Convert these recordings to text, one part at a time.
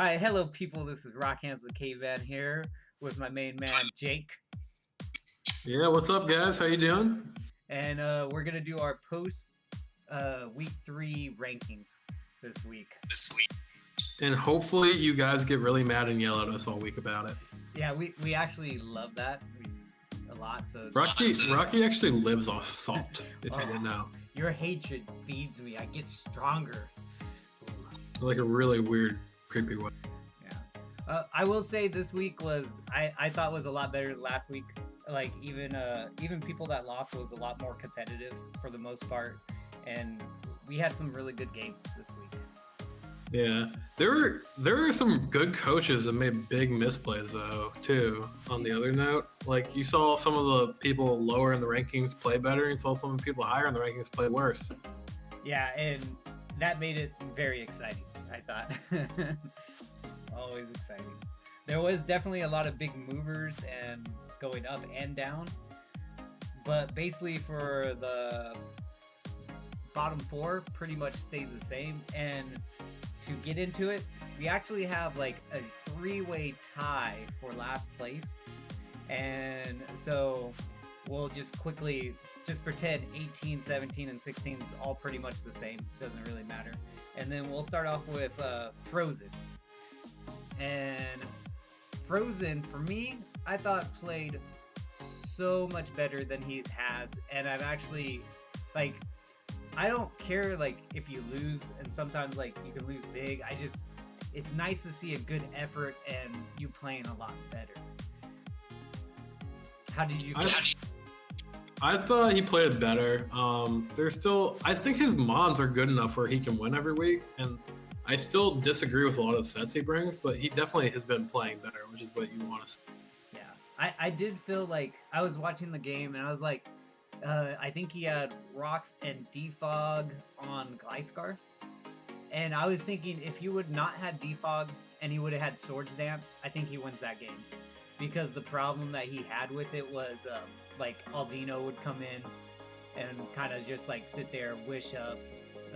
Hi, hello people. This is Rock Hands the Caveman here with my main man Jake, Yeah, what's up, guys? How you doing? and we're gonna do our post week 3 rankings this week. And hopefully, you guys get really mad and yell at us all week about it. Yeah, we actually love that a lot. So Rocky actually lives off salt. If you didn't know, your hatred feeds me. I get stronger. Ooh. like a really weird, creepy way. Yeah, I will say this week was I thought was a lot better than last week. Like even people that lost was a lot more competitive for the most part, and we had some really good games this week. Yeah, there were some good coaches that made big misplays though too. On the other note, like you saw some of the people lower in the rankings play better, and you saw some of the people higher in the rankings play worse. Yeah, and that made it very exciting, I thought. Always exciting. There was definitely a lot of big movers and going up and down, but basically for the bottom 4 pretty much stayed the same. And to get into it, we actually have like a 3-way tie for last place. And so we'll just quickly just pretend 18, 17, and 16 is all pretty much the same. Doesn't really matter. And then we'll start off with Frozen. And Frozen, for me, I thought played so much better than he has. And I've actually, like, I don't care, like, if you lose, and sometimes, like, you can lose big. It's nice to see a good effort and you playing a lot better. How did you feel? I thought he played better. I think his mons are good enough where he can win every week, and I still disagree with a lot of the sets he brings, but he definitely has been playing better, which is what you want to see. Yeah, I did feel like I was watching the game and I was like, I think he had Rocks and Defog on Gliscar. And I was thinking if he would not had Defog and he would have had Swords Dance, I think he wins that game. Because the problem that he had with it was like Aldino would come in and kind of just like sit there, wish up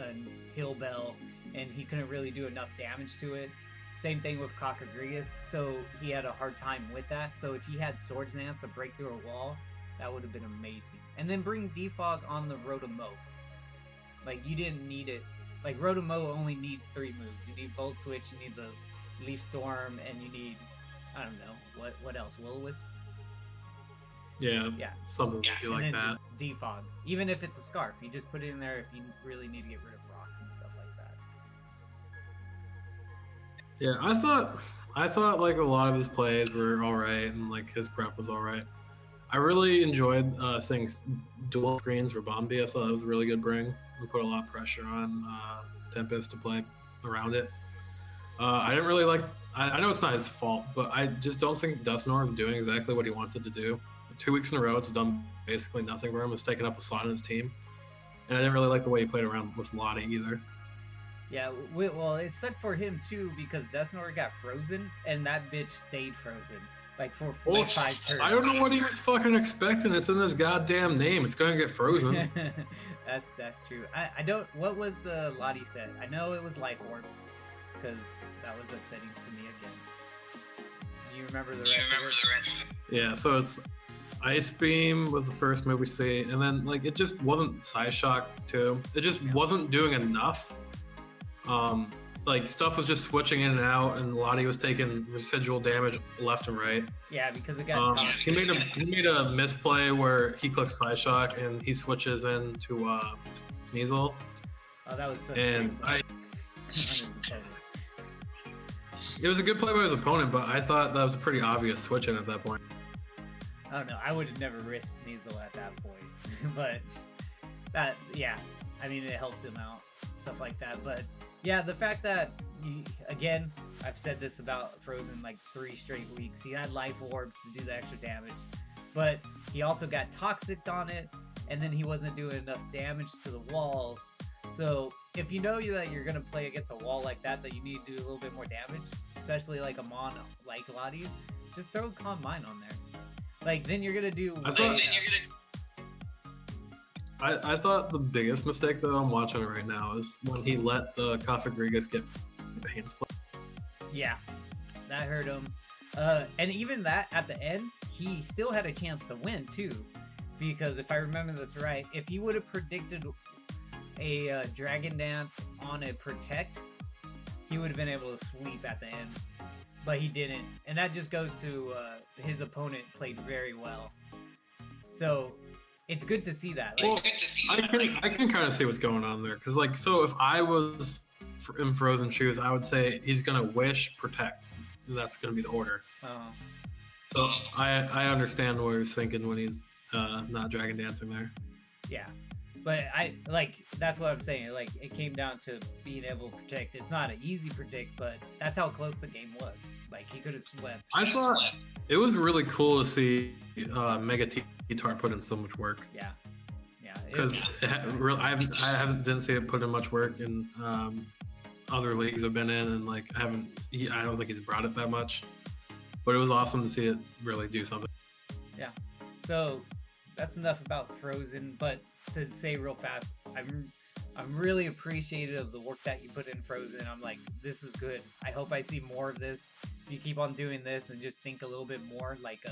and Hill Bell, and he couldn't really do enough damage to it. Same thing with Cocagrigus, so he had a hard time with that. So if he had Swords Dance to break through a wall, that would have been amazing. And then bring Defog on the Rotom-Mow. Like, you didn't need it. Like, Rotom-Mow only needs 3 moves. You need Volt Switch, you need the Leaf Storm, and you need, I don't know, what else? Will-O-Wisp? Yeah, something like that. Just Defog. Even if it's a Scarf, you just put it in there if you really need to get rid of rocks and stuff like that. Yeah, I thought like a lot of his plays were all right, and like his prep was all right. I really enjoyed seeing dual screens for Bombi. I thought that was a really good bring. We put a lot of pressure on Tempest to play around it. I didn't really like. I know it's not his fault, but I just don't think Dusknoir is doing exactly what he wants it to do. 2 weeks in a row, it's done basically nothing for him. It's taken up a slot in his team, and I didn't really like the way he played around with Lottie either. Yeah, well, it sucked for him too because Dusknoir got frozen, and that bitch stayed frozen like for 5 turns. I don't know what he was fucking expecting. It's in his goddamn name. It's gonna get frozen. That's true. I don't. What was the Lottie set? I know it was Life Orb because that was upsetting to me again. Do you remember the rest of it? Yeah, so it's Ice Beam was the first move we see, and then like it just wasn't Psyshock too. It just wasn't doing enough. Like stuff was just switching in and out, and Lottie was taking residual damage left and right. Yeah, because it got tough. He made a misplay where he clicks Psyshock and he switches into Sneasel. Oh, that was such and a it was a good play by his opponent, but I thought that was a pretty obvious switch in at that point. I don't know. I would have never risked Sneasel at that point, but that, yeah, I mean, it helped him out, stuff like that. But yeah, the fact that, again, I've said this about Frozen like 3 straight weeks. He had Life Orb to do the extra damage, but he also got Toxic on it, and then he wasn't doing enough damage to the walls. So if you know that you're going to play against a wall like that you need to do a little bit more damage, especially like a Mon like Lottie, just throw Calm Mind on there. Like, then you're going to do... I thought the biggest mistake, though, I'm watching it right now, is when he let the Cofagrigus get Pain Split. Yeah, that hurt him. And even that at the end, he still had a chance to win too, because if I remember this right, if he would have predicted a Dragon Dance on a Protect, he would have been able to sweep at the end, but he didn't, and that just goes to his opponent played very well. So it's good to see that. Like, Well, I can kind of see what's going on there because like so if I was in Frozen shoes, I would say he's gonna wish protect. And that's gonna be the order. So I understand what he's thinking when he's not Dragon Dancing there. yeah, but I like that's what I'm saying. Like it came down to being able to protect. It's not an easy predict, but that's how close the game was. Like he could have swept. I thought it was really cool to see Mega T-Tar put in so much work. Yeah, yeah. Because I didn't see it put in much work in other leagues I've been in, and like I don't think he's brought it that much. But it was awesome to see it really do something. Yeah. So that's enough about Frozen. But to say real fast, I'm really appreciative of the work that you put in Frozen. I'm like, this is good. I hope I see more of this. If you keep on doing this and just think a little bit more, like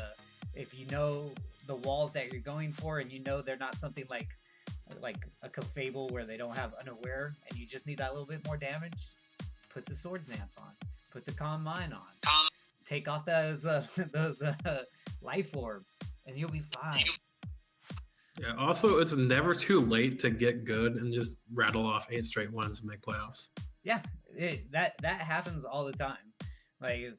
if you know the walls that you're going for, and you know they're not something like a Clefable where they don't have Unaware, and you just need that little bit more damage, put the Swords Dance on. Put the Calm Mind on. Take off those Life Orb, and you'll be fine. Yeah. Also, it's never too late to get good and just rattle off 8 straight wins and make playoffs. Yeah, that happens all the time. Like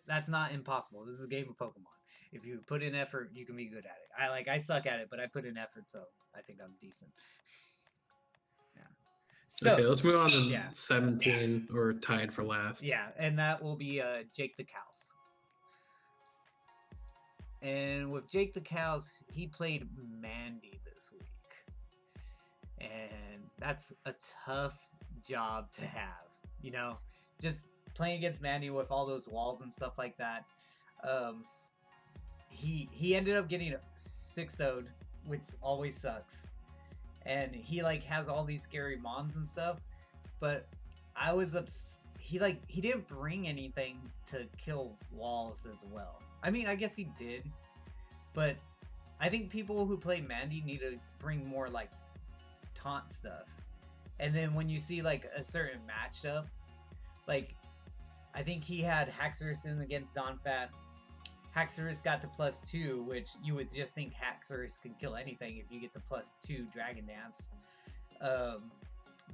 that's not impossible. This is a game of Pokemon. If you put in effort, you can be good at it. I suck at it, but I put in effort, so I think I'm decent. Yeah. So okay, let's move on to 17 or tied for last. Yeah, and that will be Jake the Cows. And with Jake the Cows, he played Mandy this week. And that's a tough job to have. You know, just playing against Mandy with all those walls and stuff like that. He ended up getting 6-0'd, which always sucks. And he like has all these scary mons and stuff, but I was he didn't bring anything to kill walls as well. I mean, I guess he did, but I think people who play Mandy need to bring more like taunt stuff. And then when you see like a certain matchup, like I think he had Haxorus in against Donphat. Haxorus got to +2, which you would just think Haxorus can kill anything if you get to +2 Dragon Dance.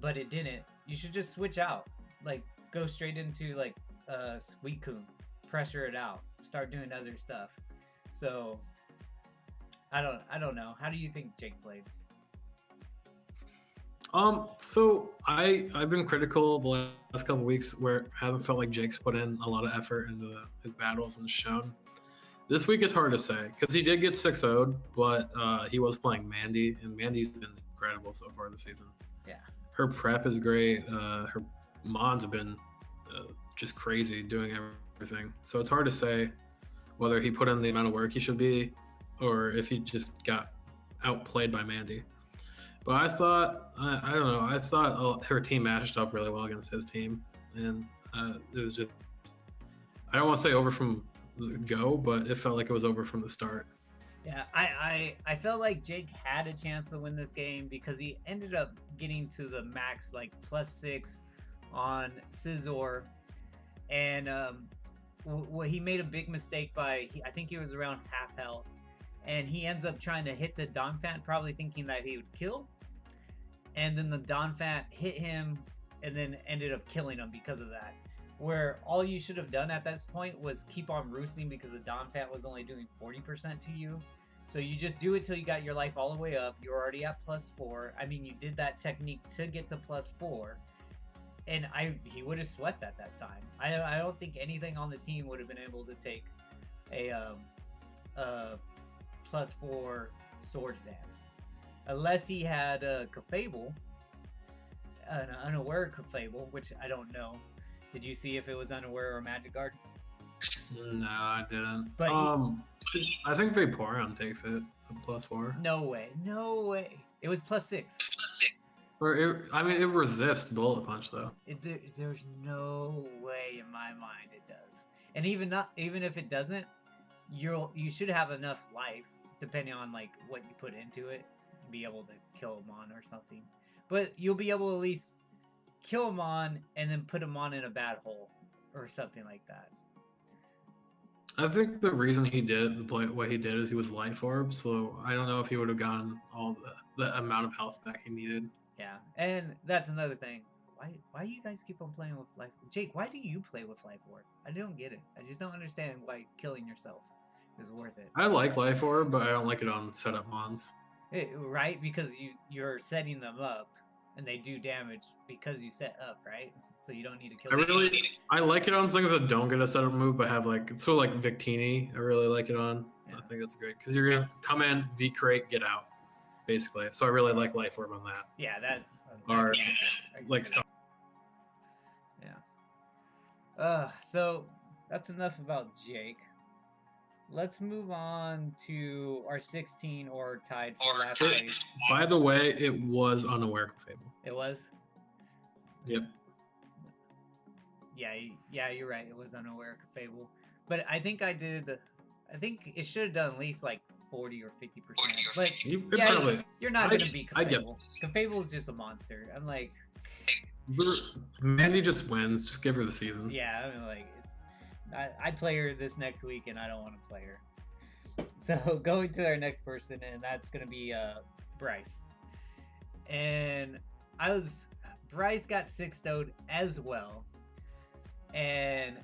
But it didn't. You should just switch out. Like, go straight into, like, Suicune. Pressure it out. Start doing other stuff. So, I don't know. How do you think Jake played? So I've been critical the last couple weeks where I haven't felt like Jake's put in a lot of effort into his battles and shown. This week is hard to say because he did get 6-0'd, but he was playing Mandy, and Mandy's been incredible so far this season. Yeah. Her prep is great. Her mons have been just crazy doing everything. So it's hard to say whether he put in the amount of work he should be or if he just got outplayed by Mandy. But I thought, I don't know, I thought her team matched up really well against his team. And it was just, I don't want to say over from the go, but it felt like it was over from the start. Yeah, I felt like Jake had a chance to win this game because he ended up getting to the max, like +6 on Scizor. And he made a big mistake by, I think he was around half health. And he ends up trying to hit the Donphat, probably thinking that he would kill. And then the Donphat hit him and then ended up killing him because of that. Where all you should have done at this point was keep on roosting because the Donphat was only doing 40% to you. So you just do it till you got your life all the way up. You're already at +4. I mean, you did that technique to get to +4. And he would have swept at that time. I don't think anything on the team would have been able to take a +4 Swords Dance. Unless he had a Clefable, an Unaware Clefable, which I don't know. Did you see if it was Unaware or Magic Guard? No, I didn't. But I think Vaporeon takes it, +4. No way. It was +6. Or I mean, it resists bullet punch though. There's no way in my mind it does. And even if it doesn't, you should have enough life, depending on like what you put into it, be able to kill him on or something. But you'll be able to at least kill him on and then put him on in a bad hole or something like that. I think the reason he did what he did is he was life orb, so I don't know if he would have gotten all the amount of health back he needed. Yeah, and that's another thing. Why do you guys keep on playing with life? Jake, why do you play with life orb? I don't get it. I just don't understand why killing yourself is worth it. I like life orb, but I don't like it on setup mons. Right, because you're setting them up, and they do damage because you set up, right? So you don't need to kill. I like it on things that don't get a setup move, but have like sort of like Victini. I really like it on. Yeah. I think that's great because you're gonna come in, V crate, get out, basically. So I really like life orb on that. Yeah, that. Or like stuff. Yeah. So that's enough about Jake. Let's move on to our 16 or tied for last place. By the way, it was Unaware Fable. It was? Yep. Yeah, you're right. It was Unaware Fable. But I think I think it should have done at least like 40 or 50%. But you're not going to beat Cafable. Cafable is just a monster. I'm like... Mandy just wins. Just give her the season. Yeah, I mean, like, I'd play her this next week, and I don't want to play her. So going to our next person, and that's going to be Bryce. And Bryce got 6-0'd as well. And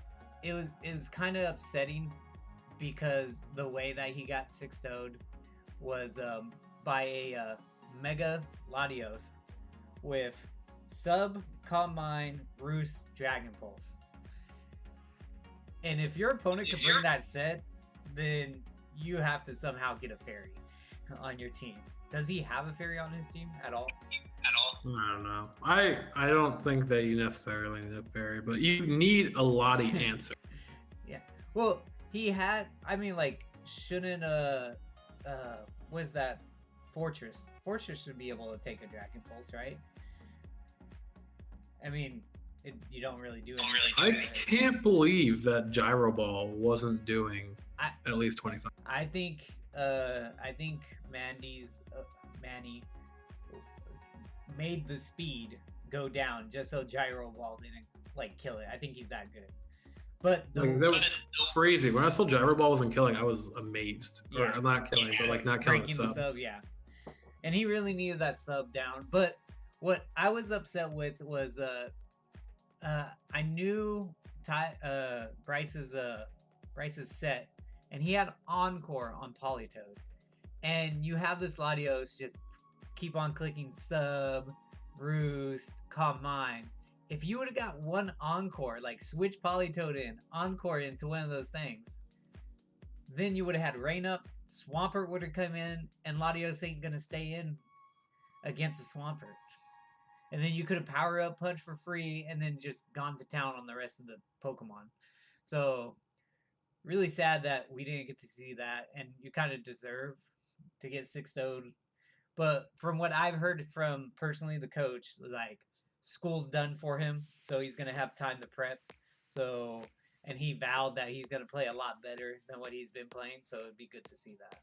it was kind of upsetting because the way that he got 6-0'd was by a Mega Latios with Sub, Combine, Roost, Dragon Pulse. And if your opponent can bring that set, then you have to somehow get a fairy on your team. Does he have a fairy on his team at all? I don't know. I don't think that you necessarily need a fairy, but you need a Lottie answer. Yeah. Well, he had. I mean, like, shouldn't what's that? Fortress. Fortress should be able to take a Dragon Pulse, right? I mean, you don't really do anything. I can't believe that Gyro Ball wasn't doing at least 25. I think Manny made the speed go down just so Gyro Ball didn't like kill it. I think he's that good. But that was crazy. When I saw Gyro Ball wasn't killing, I was amazed. Yeah. Or not killing, but like not killing the sub. Yeah. And he really needed that sub down. But what I was upset with was I knew Bryce's set, and he had Encore on Politoed, and you have this Latios just keep on clicking Sub, Roost, Calm Mind. If you would have got one Encore, like switch Politoed in, Encore into one of those things, then you would have had Rain Up, Swampert would have come in, and Latios ain't gonna stay in against a Swampert. And then you could have Power Up Punch for free and then just gone to town on the rest of the Pokemon. So, really sad that we didn't get to see that. And you kind of deserve to get 6-0'd. But from what I've heard from personally the coach, like, school's done for him. So, he's going to have time to prep. So, and he vowed that he's going to play a lot better than what he's been playing. So, it'd be good to see that.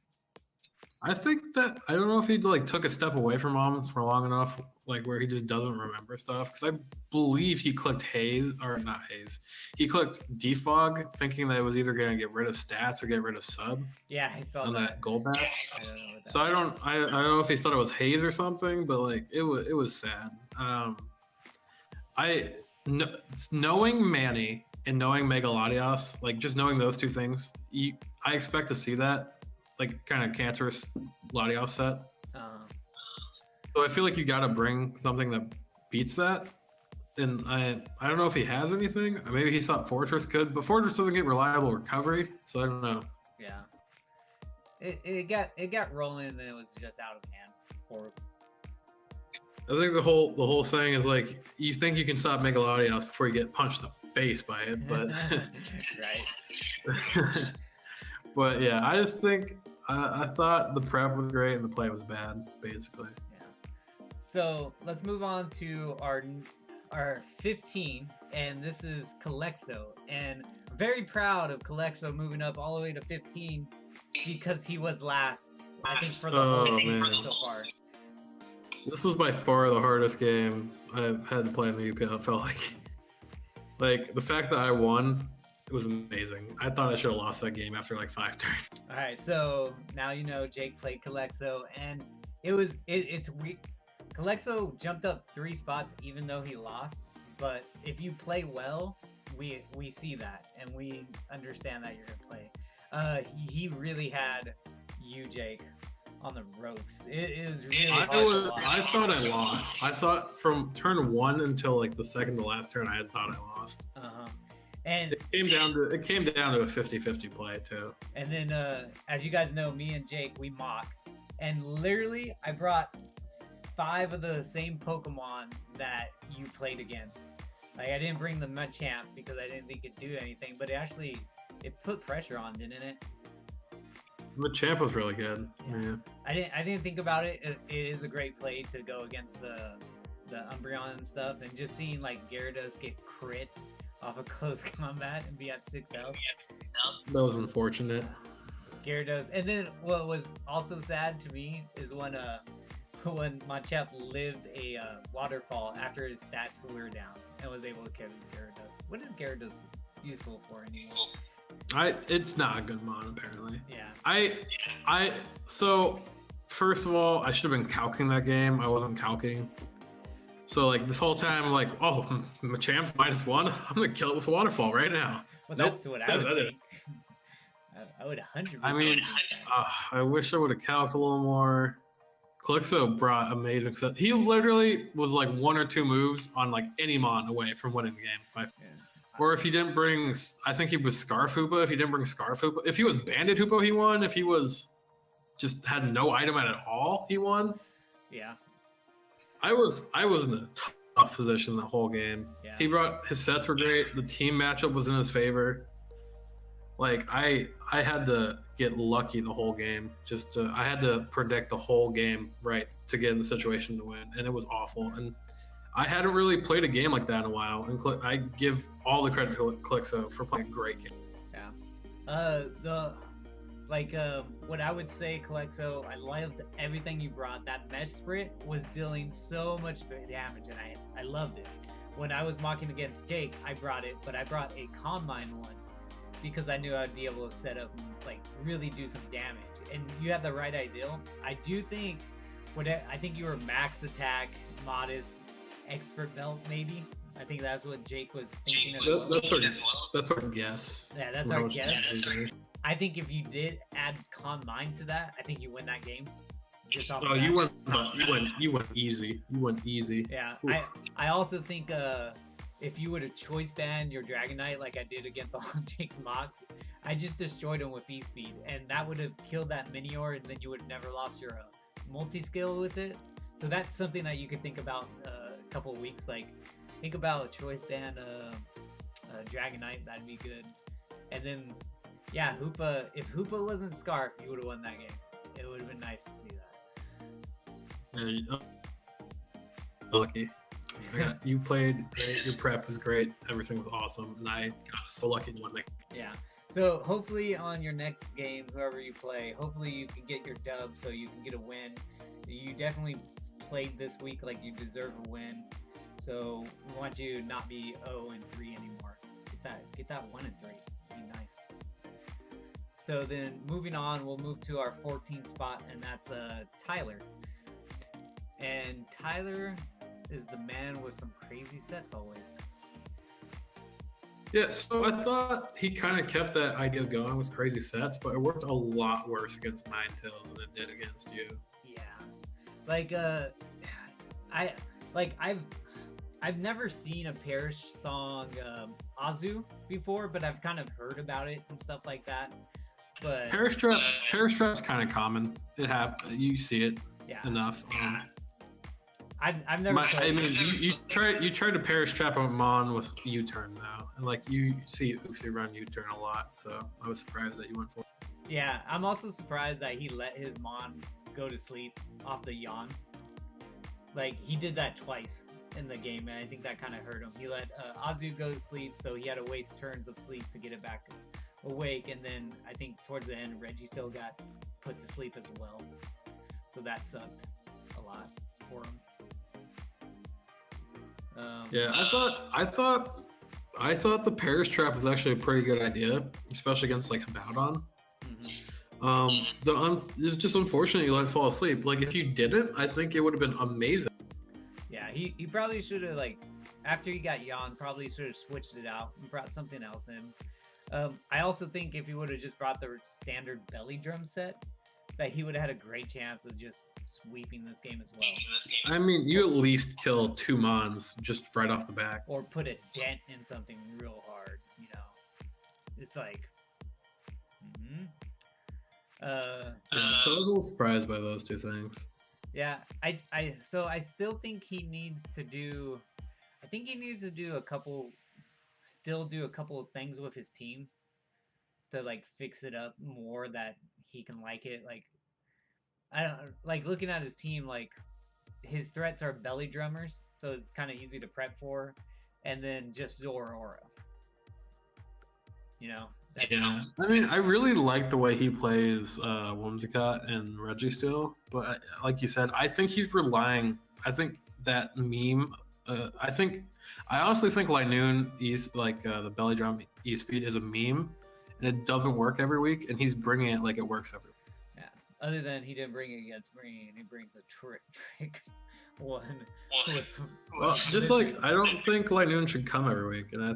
I think that I don't know if he like took a step away from Moments for long enough, like where he just doesn't remember stuff. Because I believe he clicked Haze or not Haze. He clicked Defog, thinking that it was either going to get rid of stats or get rid of sub. Yeah, I saw on that gold bat. I don't know what that so I don't know if he thought it was Haze or something, but like it was sad. Knowing Manny and knowing Mega Latios, like just knowing those two things, I expect to see that. Like kind of cancerous Latios set. So I feel like you got to bring something that beats that. And I don't know if he has anything. Maybe he thought Fortress could, but Fortress doesn't get reliable recovery, so I don't know. Yeah. It got rolling and then it was just out of hand for. I think the whole thing is like you think you can stop Mega Latios before you get punched in the face by it, but right. But yeah, I just think I thought the prep was great and the play was bad, basically. Yeah. So let's move on to our 15, and this is Calexo. And I'm very proud of Calexo moving up all the way to 15 because he was last, I think, for the whole season man. so far. This was by far the hardest game I've had to play in the UPL. It felt like the fact that I won, it was amazing. I thought I should have lost that game after like 5 turns. All right, so now you know Jake played Calexo, and it's weak. Calexo jumped up 3 spots even though he lost, but if you play well, we see that and we understand that you're gonna play. He really had you, Jake, on the ropes. It was really hard to watch. I thought I lost. I thought from turn 1 until like the second to last turn, I thought I lost. And it came down to a 50-50 play too. And then, as you guys know, me and Jake, we mock, and literally, I brought 5 of the same Pokemon that you played against. Like, I didn't bring the Machamp because I didn't think it'd do anything, but it put pressure on, didn't it? Machamp was really good. Yeah. I didn't think about it. It is a great play to go against the Umbreon and stuff, and just seeing like Gyarados get crit off a close combat and be at 6 health. That was unfortunate. Gyarados, and then what was also sad to me is when Machamp lived a waterfall after his stats were down and was able to carry Gyarados. What is Gyarados useful for anymore? It's not a good mon apparently. Yeah. So first of all, I should have been calcing that game. I wasn't calcing. So like this whole time, I'm like, oh, Machamp's -1. I'm gonna kill it with a waterfall right now. Well, that's what I would think. I would 100%. I mean, I wish I would have calced a little more. Calixto brought amazing stuff. He literally was like 1 or 2 moves on like any mon away from winning the game. Or if he didn't bring, I think he was Scarf Hoopa. If he didn't bring Scarf Hoopa, if he was Banded Hoopa, he won. If he was just had no item at all, he won. Yeah. I was in a tough position the whole game. Yeah. He brought his sets were great. The team matchup was in his favor. Like I had to get lucky the whole game. I had to predict the whole game right to get in the situation to win, and it was awful. And I hadn't really played a game like that in a while. And I give all the credit to Calixto for playing a great game. Yeah. What I would say, Calexo, I loved everything you brought. That Mesh Sprint was dealing so much damage, and I loved it. When I was mocking against Jake, I brought it, but I brought a Combine one because I knew I'd be able to set up and like really do some damage. And you had the right idea. I do think I think you were max attack, modest, expert belt maybe. I think that's what Jake was thinking of. That's our guess. Yeah, that's our guess. I think if you did add Con Mine to that, I think you win that game. Just off you went easy. You went easy. Yeah, I also think if you would have choice banned your Dragonite like I did against all Jake's mocks, I just destroyed him with E-Speed, and that would have killed that Minior, and then you would have never lost your multi-skill with it. So that's something that you could think about a couple of weeks. Like, think about choice ban Dragonite, that'd be good. And then, yeah, Hoopa. If Hoopa wasn't Scarf, you would have won that game. It would have been nice to see that. Lucky. You played great. Your prep was great. Everything was awesome, and I got so lucky to win that. Yeah. So hopefully on your next game, whoever you play, hopefully you can get your dub so you can get a win. You definitely played this week like you deserve a win. So we want you to not be 0-3 anymore. Get that 1-3. Be nice. So then moving on, we'll move to our 14th spot, and that's Tyler. And Tyler is the man with some crazy sets always. Yeah, so I thought he kind of kept that idea going with crazy sets, but it worked a lot worse against Ninetales than it did against you. Yeah, I've never seen a Perish song Azu before, but I've kind of heard about it and stuff like that. But Perish Trap's kind of common. It happens. You see it enough. I've never. You try to Perish Trap a Mon with U-turn though, and like you see Uxie run U-turn a lot, so I was surprised that you went for it. Yeah, I'm also surprised that he let his Mon go to sleep off the yawn. Like he did that twice in the game, and I think that kind of hurt him. He let Azu go to sleep, so he had to waste turns of sleep to get it back awake. And then I think towards the end, Reggie still got put to sleep as well, so that sucked a lot for him. Yeah, I thought the Paris trap was actually a pretty good idea, especially against like Abaddon. It's just unfortunate you let it fall asleep. Like if you didn't, I think it would have been amazing. Yeah, he probably should have, like, after he got yawn, probably should have switched it out and brought something else in. I also think if he would have just brought the standard belly drum set, that he would have had a great chance of just sweeping this game as well. I mean, you at least kill 2 Mons just right off the back. Or put a dent in something real hard, you know. It's like... So I was a little surprised by those 2 things. Yeah, so I still think he needs to do... I think he needs to do a couple of things with his team to, like, fix it up more that he can like it. Like, I don't... Like, looking at his team, like, his threats are belly drummers, so it's kind of easy to prep for. And then just Zora. You know? Yeah, I mean, I really like the way he plays Whimsicott and Registeel, but like you said, I think he's relying. I think that meme. I honestly think Linoon East, like the belly drum E speed, is a meme, and it doesn't work every week, and he's bringing it like it works every week. Yeah. Other than he didn't bring it against Green, he brings a trick one. Well, just like I don't think Linoon should come every week, and I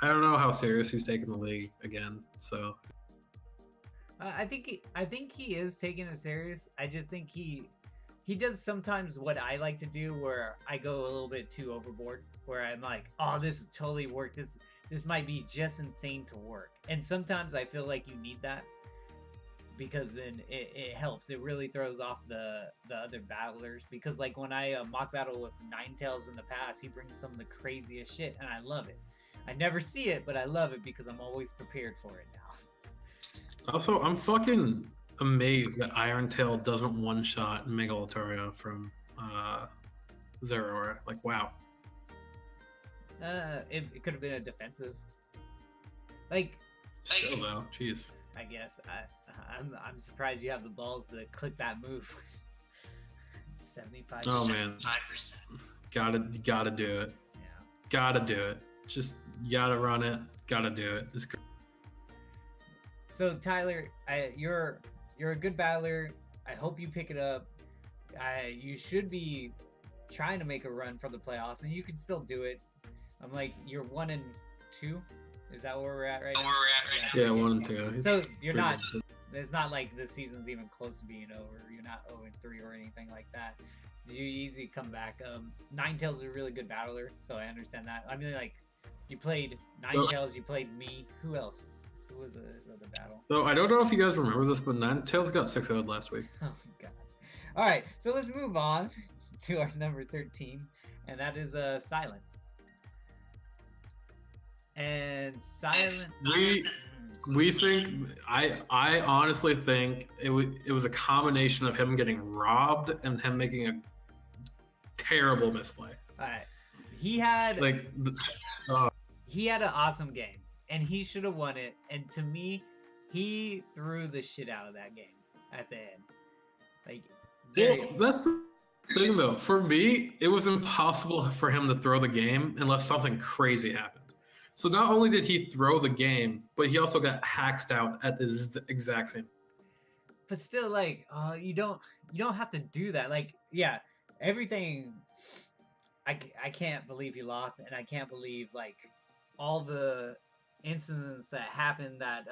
don't know how serious he's taking the league again. So I think he is taking it serious. I just think he does sometimes what I like to do, where I go a little bit too overboard, where I'm like, oh, this is totally work. This might be just insane to work. And sometimes I feel like you need that, because then it helps. It really throws off the other battlers, because like when I mock battle with Ninetales in the past, he brings some of the craziest shit, and I love it. I never see it, but I love it because I'm always prepared for it now. Also, I'm fucking amazed that Iron Tail doesn't one-shot Megalatoria from Zeraora. Like, wow. It could have been a defensive. Like, still though, jeez. I guess I'm surprised you have the balls to click that move. 75%. Oh man, 5%. Gotta do it. Yeah. Gotta do it. Just gotta run it. Gotta do it. It's good. So Tyler, you're a good battler. I hope you pick it up. You should be trying to make a run for the playoffs, and you can still do it. I'm like, you're 1-2. Is that where we're at right now? Yeah, 1-2. So you're not. It's not like the season's even close to being over. You're not 0-3 or anything like that. You easily come back. Ninetales is a really good battler, so I understand that. I mean, like, you played Ninetales, you played me. Who else? Who was his other battle? So I don't know if you guys remember this, but Ninetales got 6-0'd last week. Oh god. All right, so let's move on to our number 13, and that is Silence. And Silence. We think I honestly think it was a combination of him getting robbed and him making a terrible misplay. All right, he had like he had an awesome game, and he should have won it. And to me, he threw the shit out of that game at the end. Like, that's the thing though. For me, it was impossible for him to throw the game unless something crazy happened. So not only did he throw the game, but he also got hacked out at the exact same. But still, like, you don't have to do that. Like, yeah, everything. I can't believe he lost, and I can't believe like all the incidents that happened that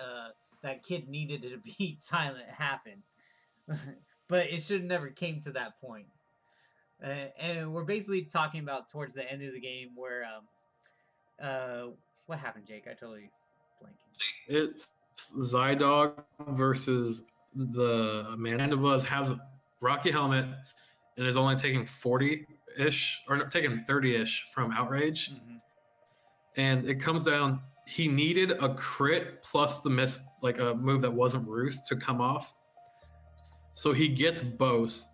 that kid needed to beat Silent happened. But it should have never came to that point. And we're basically talking about towards the end of the game where what happened, Jake? I totally blanking. It's Zydog versus the Manandibuzz has a Rocky Helmet and is only taking 40-ish or not taking 30-ish from Outrage. Mm-hmm. And it comes down, he needed a crit plus the miss, like a move that wasn't Roost to come off. So he gets Bose,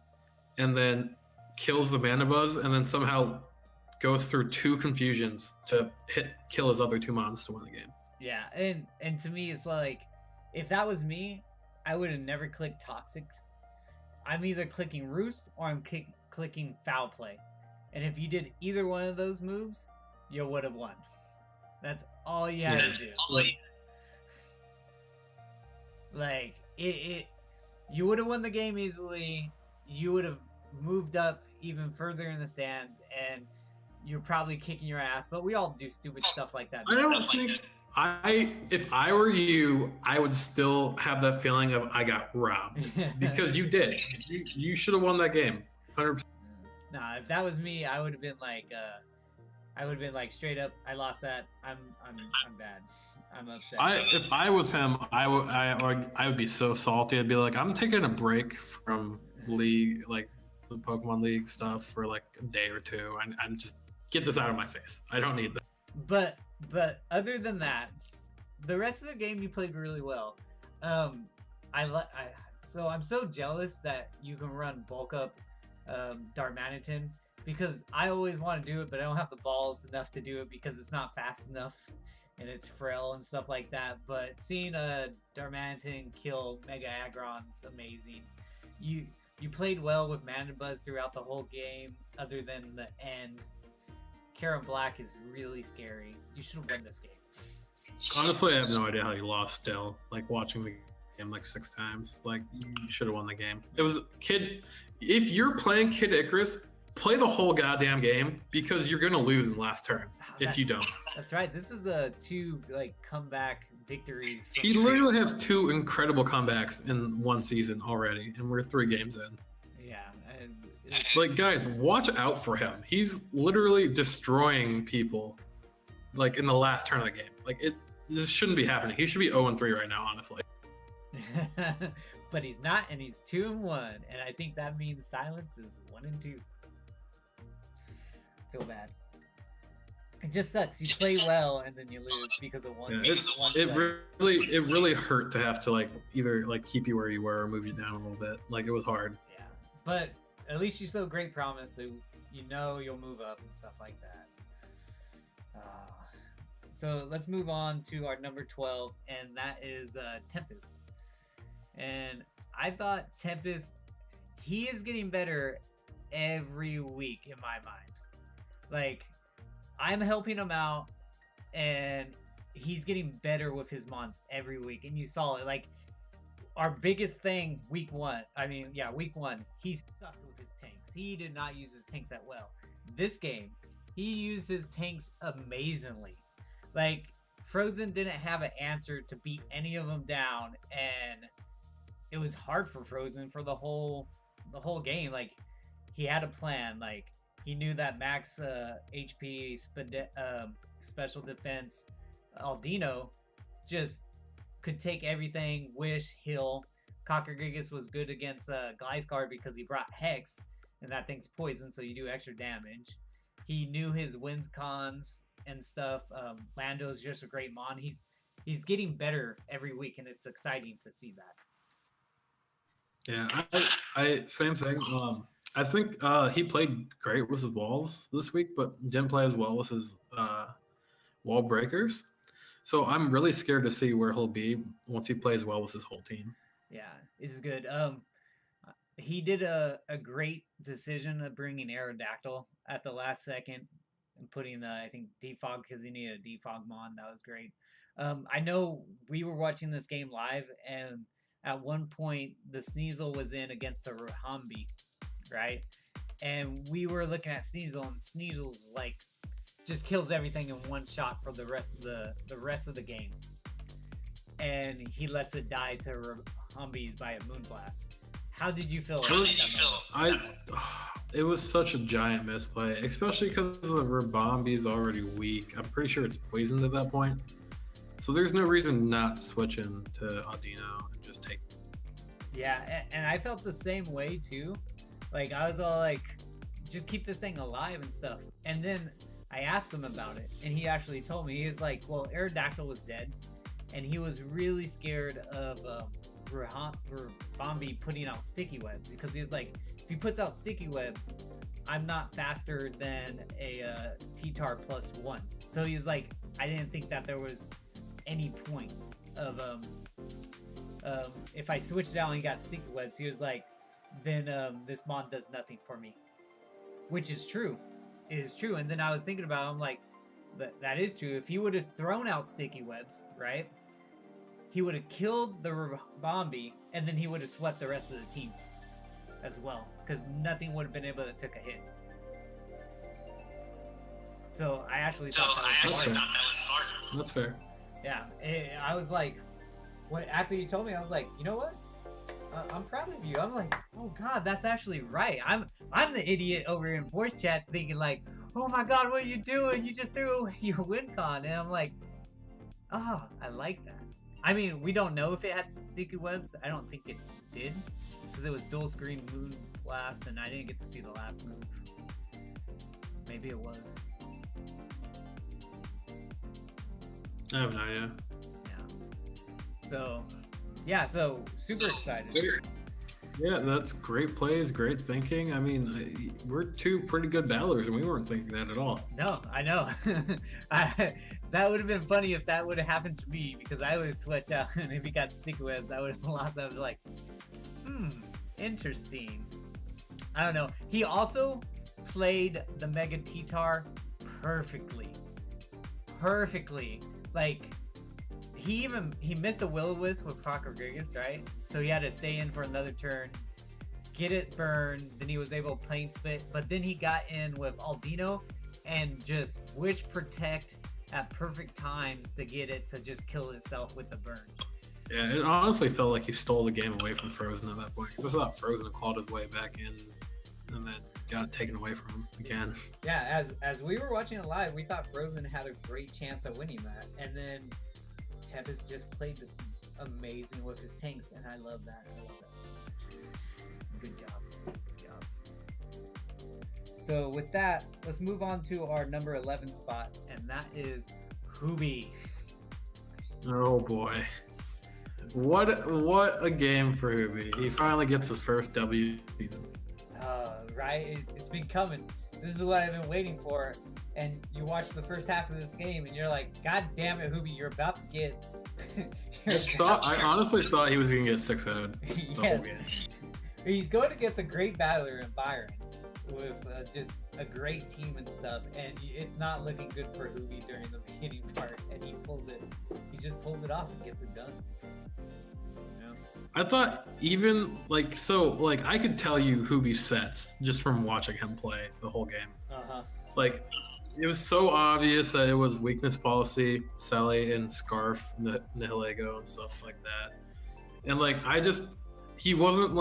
and then kills the Mandibuzz and then somehow goes through 2 confusions to kill his other 2 mons to win the game. Yeah, and to me, it's like, if that was me, I would have never clicked Toxic. I'm either clicking Roost or I'm clicking Foul Play. And if you did either one of those moves, you would have won. That's all you had to do. Like, you would have won the game easily. You would have moved up even further in the stands, and you're probably kicking your ass. But we all do stupid stuff like that. I don't think if I were you, I would still have that feeling of I got robbed because you did. You should have won that game, 100%. Nah, if that was me, I would have been like, straight up, I lost that. I'm bad. I'm upset. If I was him, I would be so salty. I'd be like, I'm taking a break from League, like the Pokemon League stuff for like a day or 2, and I'm just get this out of my face. I don't need that. But other than that, the rest of the game you played really well. So I'm so jealous that you can run bulk up Darmanitan, because I always want to do it, but I don't have the balls enough to do it because it's not fast enough and it's frail and stuff like that. But seeing a Darmanitan kill Mega Aggron's amazing. You played well with Mandibuzz throughout the whole game, other than the end. Karen Black is really scary. You should have won this game. Honestly, I have no idea how you lost still. Like, watching the game like 6 times. Like, you should have won the game. It was if you're playing Kid Icarus, play the whole goddamn game, because you're gonna lose in the last turn if you don't. That's right. This is 2 like comeback victories. He literally has 2 incredible comebacks in 1 season already, and we're 3 games in. Yeah. Like, guys, watch out for him. He's literally destroying people, like, in the last turn of the game. Like, this shouldn't be happening. He should be 0-3 right now, honestly. But he's not, and he's 2-1, and I think that means Silence is 1-2. Feel bad. It just sucks. You play well and then you lose because of one. Yeah, it really hurt to have to like either like keep you where you were or move you down a little bit. Like, it was hard. Yeah, but at least you show great promise, so you know you'll move up and stuff like that. So let's move on to our number 12, and that is Tempest. And I thought Tempest, he is getting better every week in my mind. Like, I'm helping him out, and he's getting better with his mons every week. And you saw it. Like, our biggest thing week 1, he sucked with his tanks. He did not use his tanks that well. This game, he used his tanks amazingly. Like, Frozen didn't have an answer to beat any of them down, and it was hard for Frozen for the whole game. Like, he had a plan. Like, he knew that max HP special defense Aldino just could take everything, wish, heal. Cockagigas was good against Gliscard because he brought Hex, and that thing's poison, so you do extra damage. He knew his wins cons and stuff. Lando's just a great mon. He's getting better every week, and it's exciting to see that. Yeah, I same thing. I think he played great with his walls this week, but didn't play as well with his wall breakers. So I'm really scared to see where he'll be once he plays well with his whole team. Yeah, this is good. He did a great decision of bringing Aerodactyl at the last second and putting I think Defog, because he needed a Defog mon. That was great. I know we were watching this game live, and at one point the Sneasel was in against the Rahambi, right? And we were looking at Sneasel, and Sneasel's like just kills everything in one shot for the rest of the game. And he lets it die to Rahambi's by a Moonblast. How did you feel? It was such a giant misplay, especially because the Rabambi is already weak. I'm pretty sure it's poisoned at that point. So there's no reason not to switch him to Audino and just take. Yeah, and I felt the same way too. Like, I was all like, just keep this thing alive and stuff. And then I asked him about it, and he actually told me. He was like, well, Aerodactyl was dead, and he was really scared of Rabambi Bombi putting out sticky webs, because he was like, if he puts out sticky webs, I'm not faster than a T-Tar +1. So he's like, I didn't think that there was any point of if I switched out and he got sticky webs, he was like, then this mod does nothing for me, which is true. It is true. And then I was thinking about it, I'm like, that is true. If he would have thrown out sticky webs, right, he would have killed the Bombi, and then he would have swept the rest of the team as well, because nothing would have been able to take a hit. So I actually thought that was smart. That's fair. Yeah, I was like, after you told me, I was like, you know what? I'm proud of you. I'm like, oh god, that's actually right. I'm the idiot over in voice chat thinking like, oh my god, what are you doing? You just threw away your win con. And I'm like, I like that. I mean, we don't know if it had sticky webs. I don't think it did, because it was dual screen moon blast, and I didn't get to see the last move. Maybe it was. I have no idea. Yeah. So super excited. Yeah, that's great plays, great thinking. I mean, we're two pretty good battlers, and we weren't thinking that at all. No, I know. That would have been funny if that would have happened to me, because I would switch out, and if he got sticky webs, I would have lost. I was like, interesting. I don't know. He also played the Mega T-Tar perfectly. Like, he missed a Will-O-Wisp with Croc Rodriguez, right? So he had to stay in for another turn, get it burned, then he was able to plane spit, but then he got in with Aldino and just wish protect at perfect times to get it to just kill itself with the burn. Yeah, it honestly felt like he stole the game away from Frozen at that point. I thought Frozen clawed his way back in, and then got it taken away from him again. Yeah, as we were watching it live, we thought Frozen had a great chance of winning that, and then Tempest just played amazing with his tanks, and I love that. So much. Good job. So with that, let's move on to our number 11 spot, and that is Hubie. Oh boy. What a game for Hubie. He finally gets his first W season. Right? It's been coming. This is what I've been waiting for. And you watch the first half of this game, and you're like, God damn it, Hubie, you're about to get... I honestly thought he was going to get 6-0 the whole game. He's going against a great battler in Byron, with just a great team and stuff, and it's not looking good for Hubie during the beginning part, and he just pulls it off and gets it done. I thought even I could tell you Hubie's sets just from watching him play the whole game. Like, it was so obvious that it was weakness policy, Sally and Scarf, Nihilego and stuff like that. And he wasn't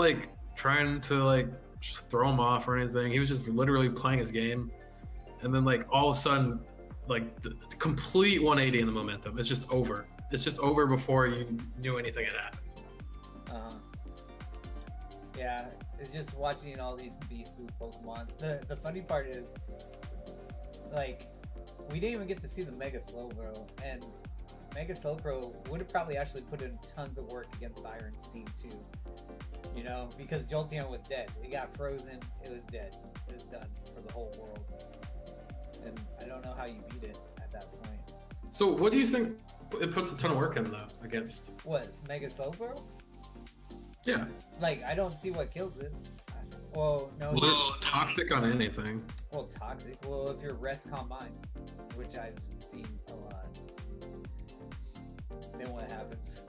trying to just throw him off or anything. He was just literally playing his game. And then all of a sudden, the complete 180 in the momentum. It's just over. It's just over before you knew anything had happened. Yeah, it's just watching all these Beast Boo Pokemon. The funny part is, we didn't even get to see the Mega Slowbro, and Mega Slowbro would have probably actually put in tons of work against Byron's team too. Because Jolteon was dead. It got frozen, it was dead. It was done for the whole world. And I don't know how you beat it at that point. So what do you think it puts a ton of work in, though, against? What, Mega Slowbro? Yeah. I don't see what kills it. Well, no. Well, toxic on anything. Well, toxic. Well, if you're Rest Calm Mind, which I've seen a lot, then what happens?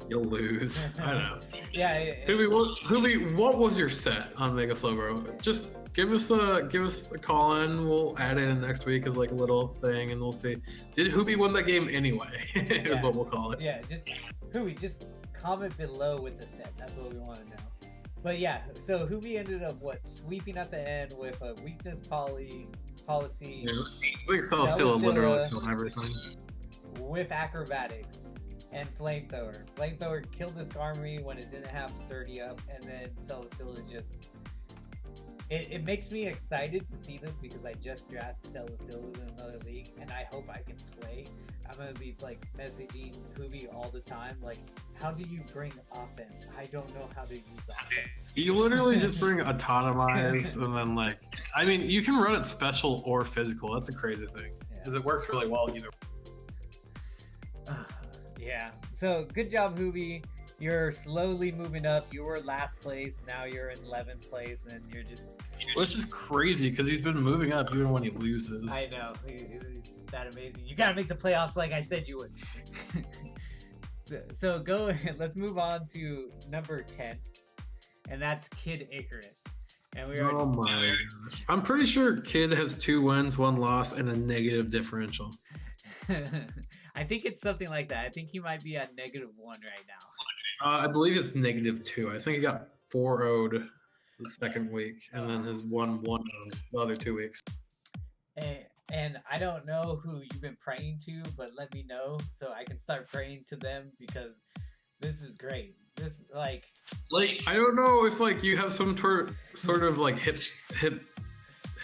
You'll lose. I know. Yeah. Hubie, what was your set on Mega Slowbro? Just give us a call in. We'll add it in next week as a little thing, and we'll see. Did Hubie win that game anyway? Is what we'll call it. Yeah, just Hubie, just comment below with the set. That's what we want to know. But yeah, so Hubie ended up sweeping at the end with a weakness policy. Yeah, I think Celesteela literally killed everything. With acrobatics and flamethrower. Flamethrower killed the Skarmory when it didn't have sturdy up, and then Celesteela just. It makes me excited to see this because I just drafted Celesteela in another league, and I hope I can play I'm gonna be like messaging Hoovy all the time, like, how do you bring offense? I don't know how to use offense. You literally just bring autonomize and then like, I mean, you can run it special or physical. That's a crazy thing because it works really well either. Yeah. So good job, Hoovy. You're slowly moving up. You were last place. Now you're in 11th place, and you're just. Which is crazy because he's been moving up even when he loses. I know. He's that amazing. You gotta make the playoffs like I said you would. So go. Let's move on to number 10, and that's Kid Icarus. And we are. Oh my gosh! I'm pretty sure Kid has 2 wins, 1 loss, and a negative differential. I think it's something like that. I think he might be at -1 right now. I believe it's -2. I think he got 4-0'd the second week, and then has won 1 the other 2 weeks. And I don't know who you've been praying to, but let me know so I can start praying to them because this is great. This like I don't know if like you have some sort of like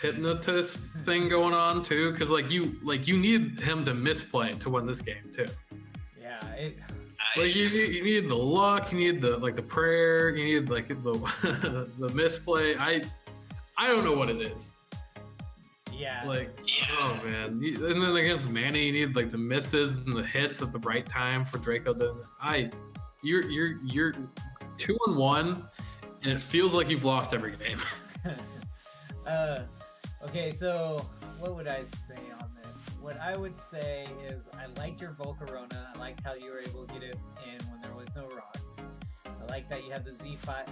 hypnotist thing going on too, because like you need him to misplay to win this game too. Yeah, like you need the luck, you need the like the prayer, you need like the the misplay. I don't know what it is. Yeah. Oh man, and then against Manny, you need like the misses and the hits at the right time for Draco. You're 2-1, and it feels like you've lost every game. Okay, so what would I say on this? What I would say is I liked your Volcarona. I liked how you were able to get it in when there was no rocks. I like that you had the Z5,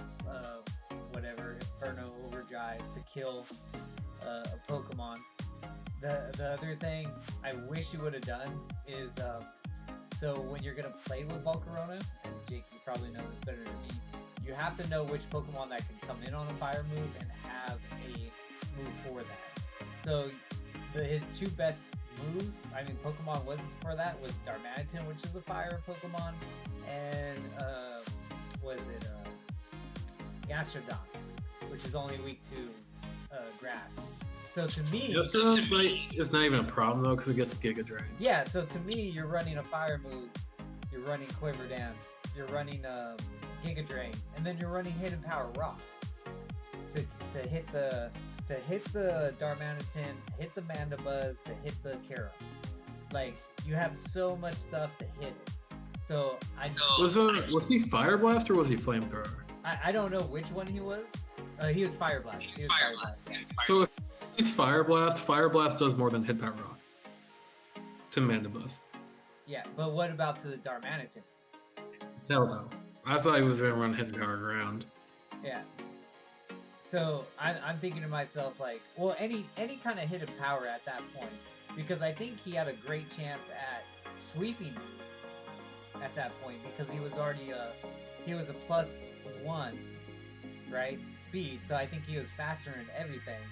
Inferno Overdrive to kill a Pokemon. The other thing I wish you would have done is so when you're gonna play with Volcarona, and Jake, you probably know this better than me, you have to know which Pokemon that can come in on a fire move and have a move for that. So his 2 best moves, I mean Pokemon wasn't for that, was Darmanitan, which is a fire Pokemon, and Gastrodon, which is only weak to grass. So to me, it's not even a problem though because it gets Giga Drain. Yeah, so to me, you're running a fire move, you're running Quiver Dance, you're running Giga Drain, and then you're running Hidden Power Rock to hit the Darmanitan, to hit the Mandibuzz, to hit the Kara. Like you have so much stuff to hit. So was he Fire Blast or was he Flamethrower? I don't know which one he was. He was Fire Blast. Yeah. So if he's Fire Blast does more than Hit Power Rock to Mandibuzz. Yeah, but what about to the Darmanitan? Hell no. I thought he was gonna run Hidden Power Ground. Yeah. So I'm thinking to myself like, well, any kind of hidden power at that point, because I think he had a great chance at sweeping at that point because he was already a +1, right? Speed. So I think he was faster in everything,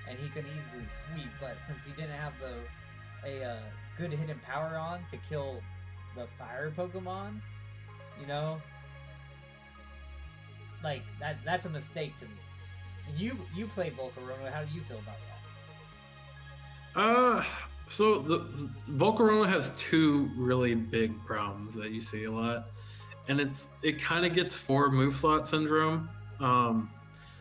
and he could easily sweep. But since he didn't have a good hidden power on to kill the fire Pokemon, you know, like that's a mistake to me. You played Volcarona. How do you feel about that? So the Volcarona has 2 really big problems that you see a lot, and it kind of gets 4 move slot syndrome.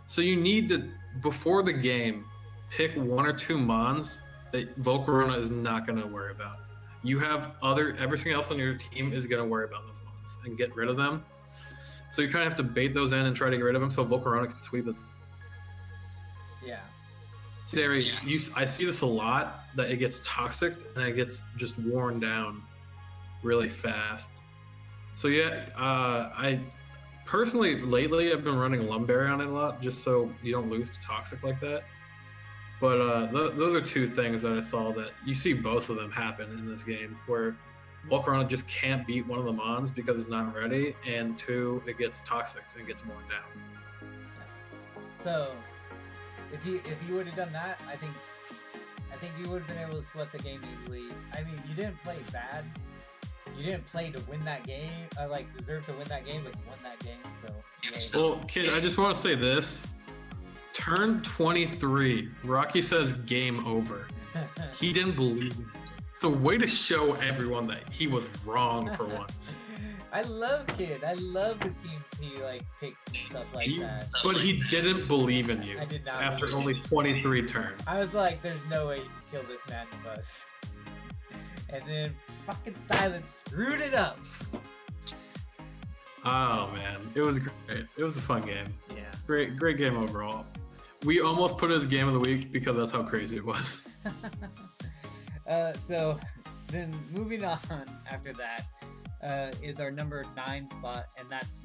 So you need to, before the game, pick 1 or 2 mons that Volcarona is not going to worry about. You have everything else on your team is going to worry about those mons and get rid of them. So you kind of have to bait those in and try to get rid of them so Volcarona can sweep it. Yeah. See, I see this a lot, that it gets toxic and it gets just worn down really fast. So yeah, I personally lately I've been running Lumberry on it a lot just so you don't lose to toxic like that. But those are 2 things that I saw that you see both of them happen in this game, where Volcarona just can't beat one of the mons because it's not ready, and 2, it gets toxic and it gets worn down. So if you would have done that, I think you would have been able to split the game easily. I mean, you didn't play bad. You didn't play to win that game, deserve to win that game, but you won that game. So. Well, kid, I just want to say this: turn 23. Rocky says game over. He didn't believe it. So way to show everyone that he was wrong for once. I love Kid. I love the teams he like picks and stuff like that. But he didn't believe in you. I did not. After only 23 turns. I was like, "There's no way you can kill this Mandibus." And then fucking Silence screwed it up. Oh man, it was great. It was a fun game. Yeah. Great game overall. We almost put it as game of the week because that's how crazy it was. So then moving on after that is our number 9 spot, and that's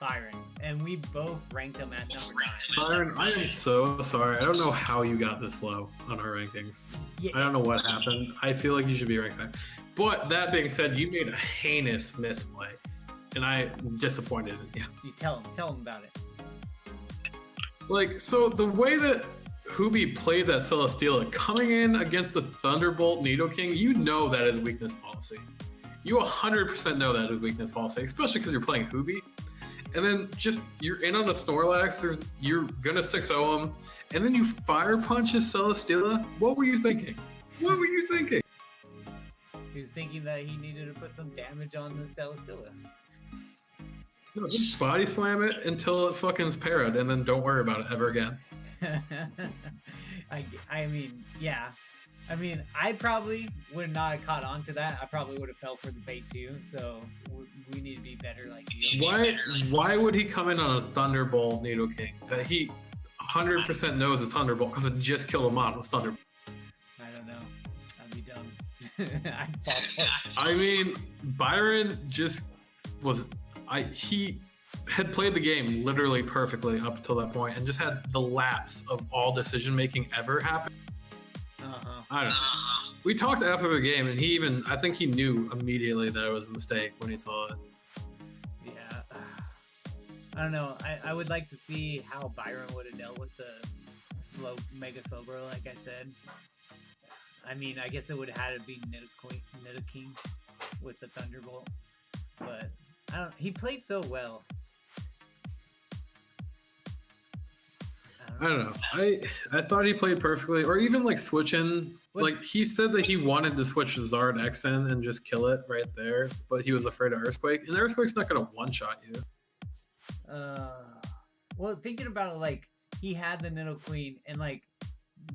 Byron. And we both ranked him at number 9. Byron, I am so sorry. I don't know how you got this low on our rankings. Yeah. I don't know what happened. I feel like you should be ranked high. But that being said, you made a heinous misplay, and I'm disappointed in you. You tell him about it. Like, so the way that Hubie played that Celesteela, coming in against the Thunderbolt Nidoking, you know that is weakness policy. You 100% know that is weakness policy, especially because you're playing Hubie. And then just, you're in on a Snorlax, you're gonna 6-0 him, and then you fire punch his Celesteela? What were you thinking? What were you thinking? He was thinking that he needed to put some damage on the Celesteela. No, just body slam it until it fucking is parried, and then don't worry about it ever again. I mean, yeah. I mean, I probably would not have caught on to that. I probably would have fell for the bait too. So we need to be better like you. Why would he come in on a Thunderbolt Nidoking that he 100% knows is Thunderbolt because it just killed him on with Thunderbolt? I don't know. I'd be dumb. I mean, Byron just was. He had played the game literally perfectly up until that point, and just had the lapse of all decision making ever happen. I don't know. We talked after the game, and I think he knew immediately that it was a mistake when he saw it. Yeah. I don't know. I would like to see how Byron would have dealt with the Mega Slowbro, like I said. I mean, I guess it would have had to be Nidoking with the Thunderbolt, but he played so well. I don't know. I thought he played perfectly, or even like switching. Like he said that he wanted to switch Zard X in and just kill it right there, but he was afraid of Earthquake, and Earthquake's not gonna one-shot you. Well, thinking about it, like he had the Nidoqueen, and like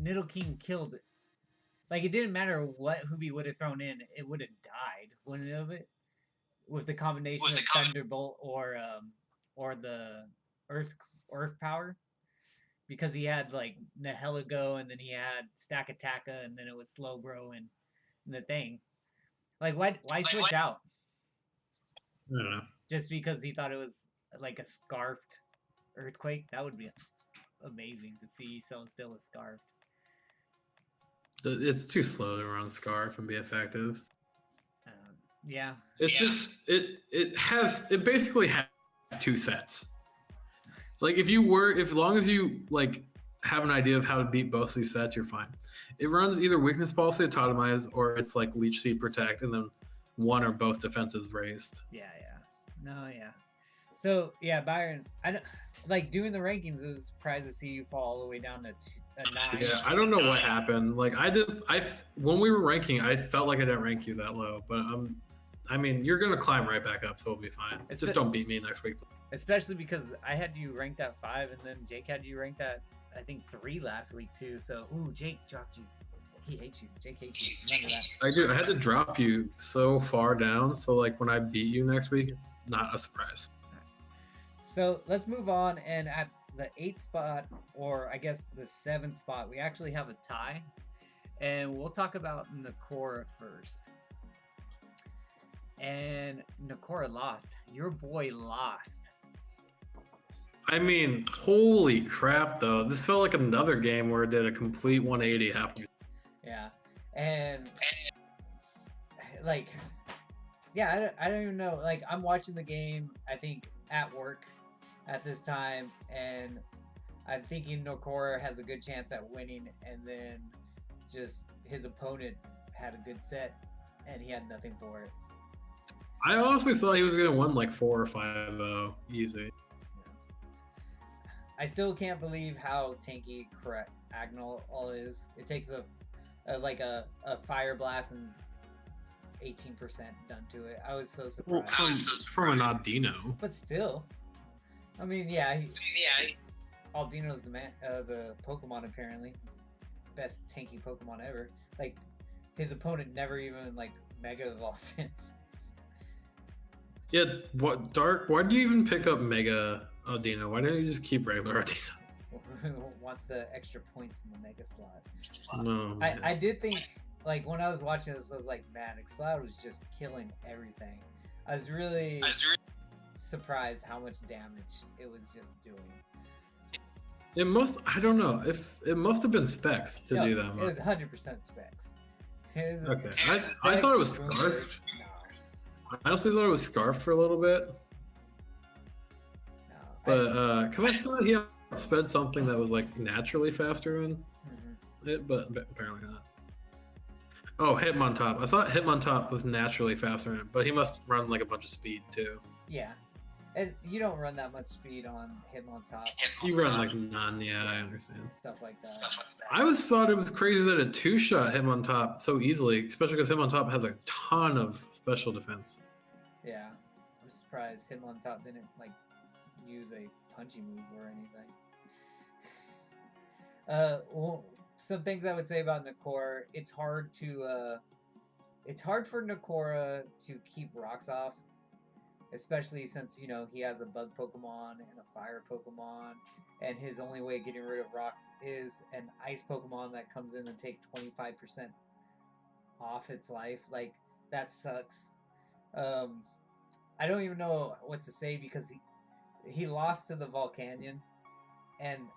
Nidoking killed it. Like it didn't matter what Hubie would have thrown in, it would have died, wouldn't it? Of it, with the combination of Thunderbolt or the Earth power. Because he had like Nihilego, and then he had Stack Attacka, and then it was Slowbro and the thing. Like, why switch out? I don't know. Just because he thought it was like a scarfed Earthquake? That would be amazing to see Celesteela scarfed. It's too slow to run Scarf and be effective. Yeah. It's just it basically has 2 sets. Like if long as you like have an idea of how to beat both these sets, you're fine. It runs either weakness policy to Totemize, or it's like Leech Seed Protect, and then one or both defenses raised. Yeah. So yeah, Byron, I don't like doing the rankings. I was surprised to see you fall all the way down to a 9. Yeah, I don't know what happened. Like when we were ranking, I felt like I didn't rank you that low, but I mean, you're gonna climb right back up, so we'll be fine. Just don't beat me next week. Especially because I had you ranked at 5, and then Jake had you ranked at, I think, 3 last week too. So, Jake dropped you. He hates you. Jake hates you. Remember that. I do. I had to drop you so far down, so like when I beat you next week, it's not a surprise. So let's move on, and at the 8th spot, or I guess the 7th spot, we actually have a tie, and we'll talk about Nakora first. And Nakora lost. Your boy lost. I mean, holy crap, though. This felt like another game where it did a complete 180 happening. Yeah. And, like, yeah, I don't even know. Like, I'm watching the game, I think, at work at this time, and I'm thinking Nakora has a good chance at winning, and then just his opponent had a good set, and he had nothing for it. I honestly thought he was going to win like 4 or 5, though, easy. I still can't believe how tanky Agnol all is. It takes a Fire Blast and 18% done to it. I was so Well, surprised. from an Audino. But still, I mean, yeah, Aldino's the Pokemon apparently. Best tanky Pokemon ever. Like, his opponent never even, like, Mega Evolved it. Yeah, what Dark? Why do you even pick up Mega Audino? Why don't you just keep regular Audino? Wants the extra points in the Mega slot. No. I did think, like, when I was watching this, I was like, man, Exploud was just killing everything. I was really surprised how much damage it was just doing. It must. I don't know if it must have been specs to do that It much. was 100% specs. Okay, I thought it was scarfed. No, I honestly thought it was scarfed for a little bit, no. but because I thought he sped something that was like naturally faster than Mhm. it, but apparently not. Oh, Hitmontop. I thought Hitmontop was naturally faster than it, but he must run like a bunch of speed too. Yeah. And you don't run that much speed on Hitmontop. You run like none. Yeah, I understand. Stuff like that. I always thought it was crazy that a two-shot Hitmontop so easily, especially because Hitmontop has a ton of special defense. Yeah. I'm surprised Hitmontop didn't, like, use a punchy move or anything. Well, some things I would say about Nakor, it's hard for Nakora to keep rocks off, especially since, you know, he has a bug Pokemon and a fire Pokemon, and his only way of getting rid of rocks is an ice Pokemon that comes in and take 25% off its life. Like, that sucks. I don't even know what to say because he lost to the Volcanion, and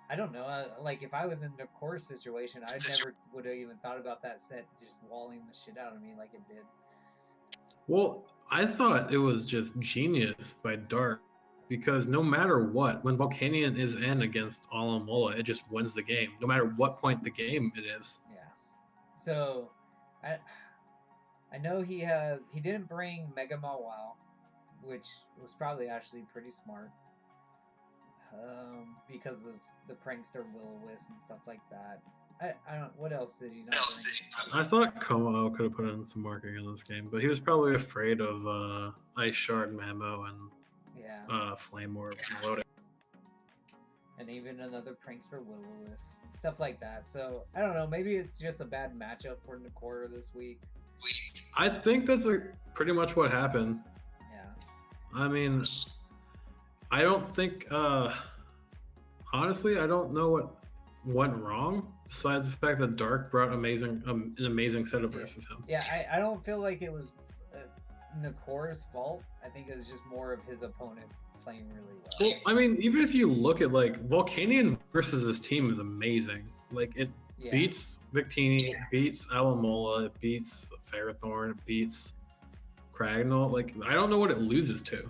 I don't know. Like, if I was in the core situation, I never would have even thought about that set just walling the shit out of me like it did. Well, I thought it was just genius by Dark because no matter what, when Volcanion is in against Alomola, it just wins the game, no matter what point the game it is. Yeah. So, I know he didn't bring Mega Mawile, which was probably actually pretty smart, because of the prankster Will-O-Wisp and stuff like that. I don't. What else did he not bring? I thought Como could have put in some work in this game, but he was probably afraid of Ice Shard, Mamo, and Yeah. Flame Orb loading. And even another prankster Will-O-Wisp, stuff like that. So I don't know. Maybe it's just a bad matchup for Nakora this week. I think that's pretty much what happened. Yeah. I mean, I don't think. Honestly, I don't know what went wrong besides the fact that Dark brought an amazing setup versus him. Yeah, I don't feel like it was Nakora's fault. I think it was just more of his opponent playing really well. Well, I mean, even if you look at like Volcanion versus his team is amazing. Like it beats Victini, it beats Alomola, it beats Ferrothorn, it beats Cragnole. Like I don't know what it loses to.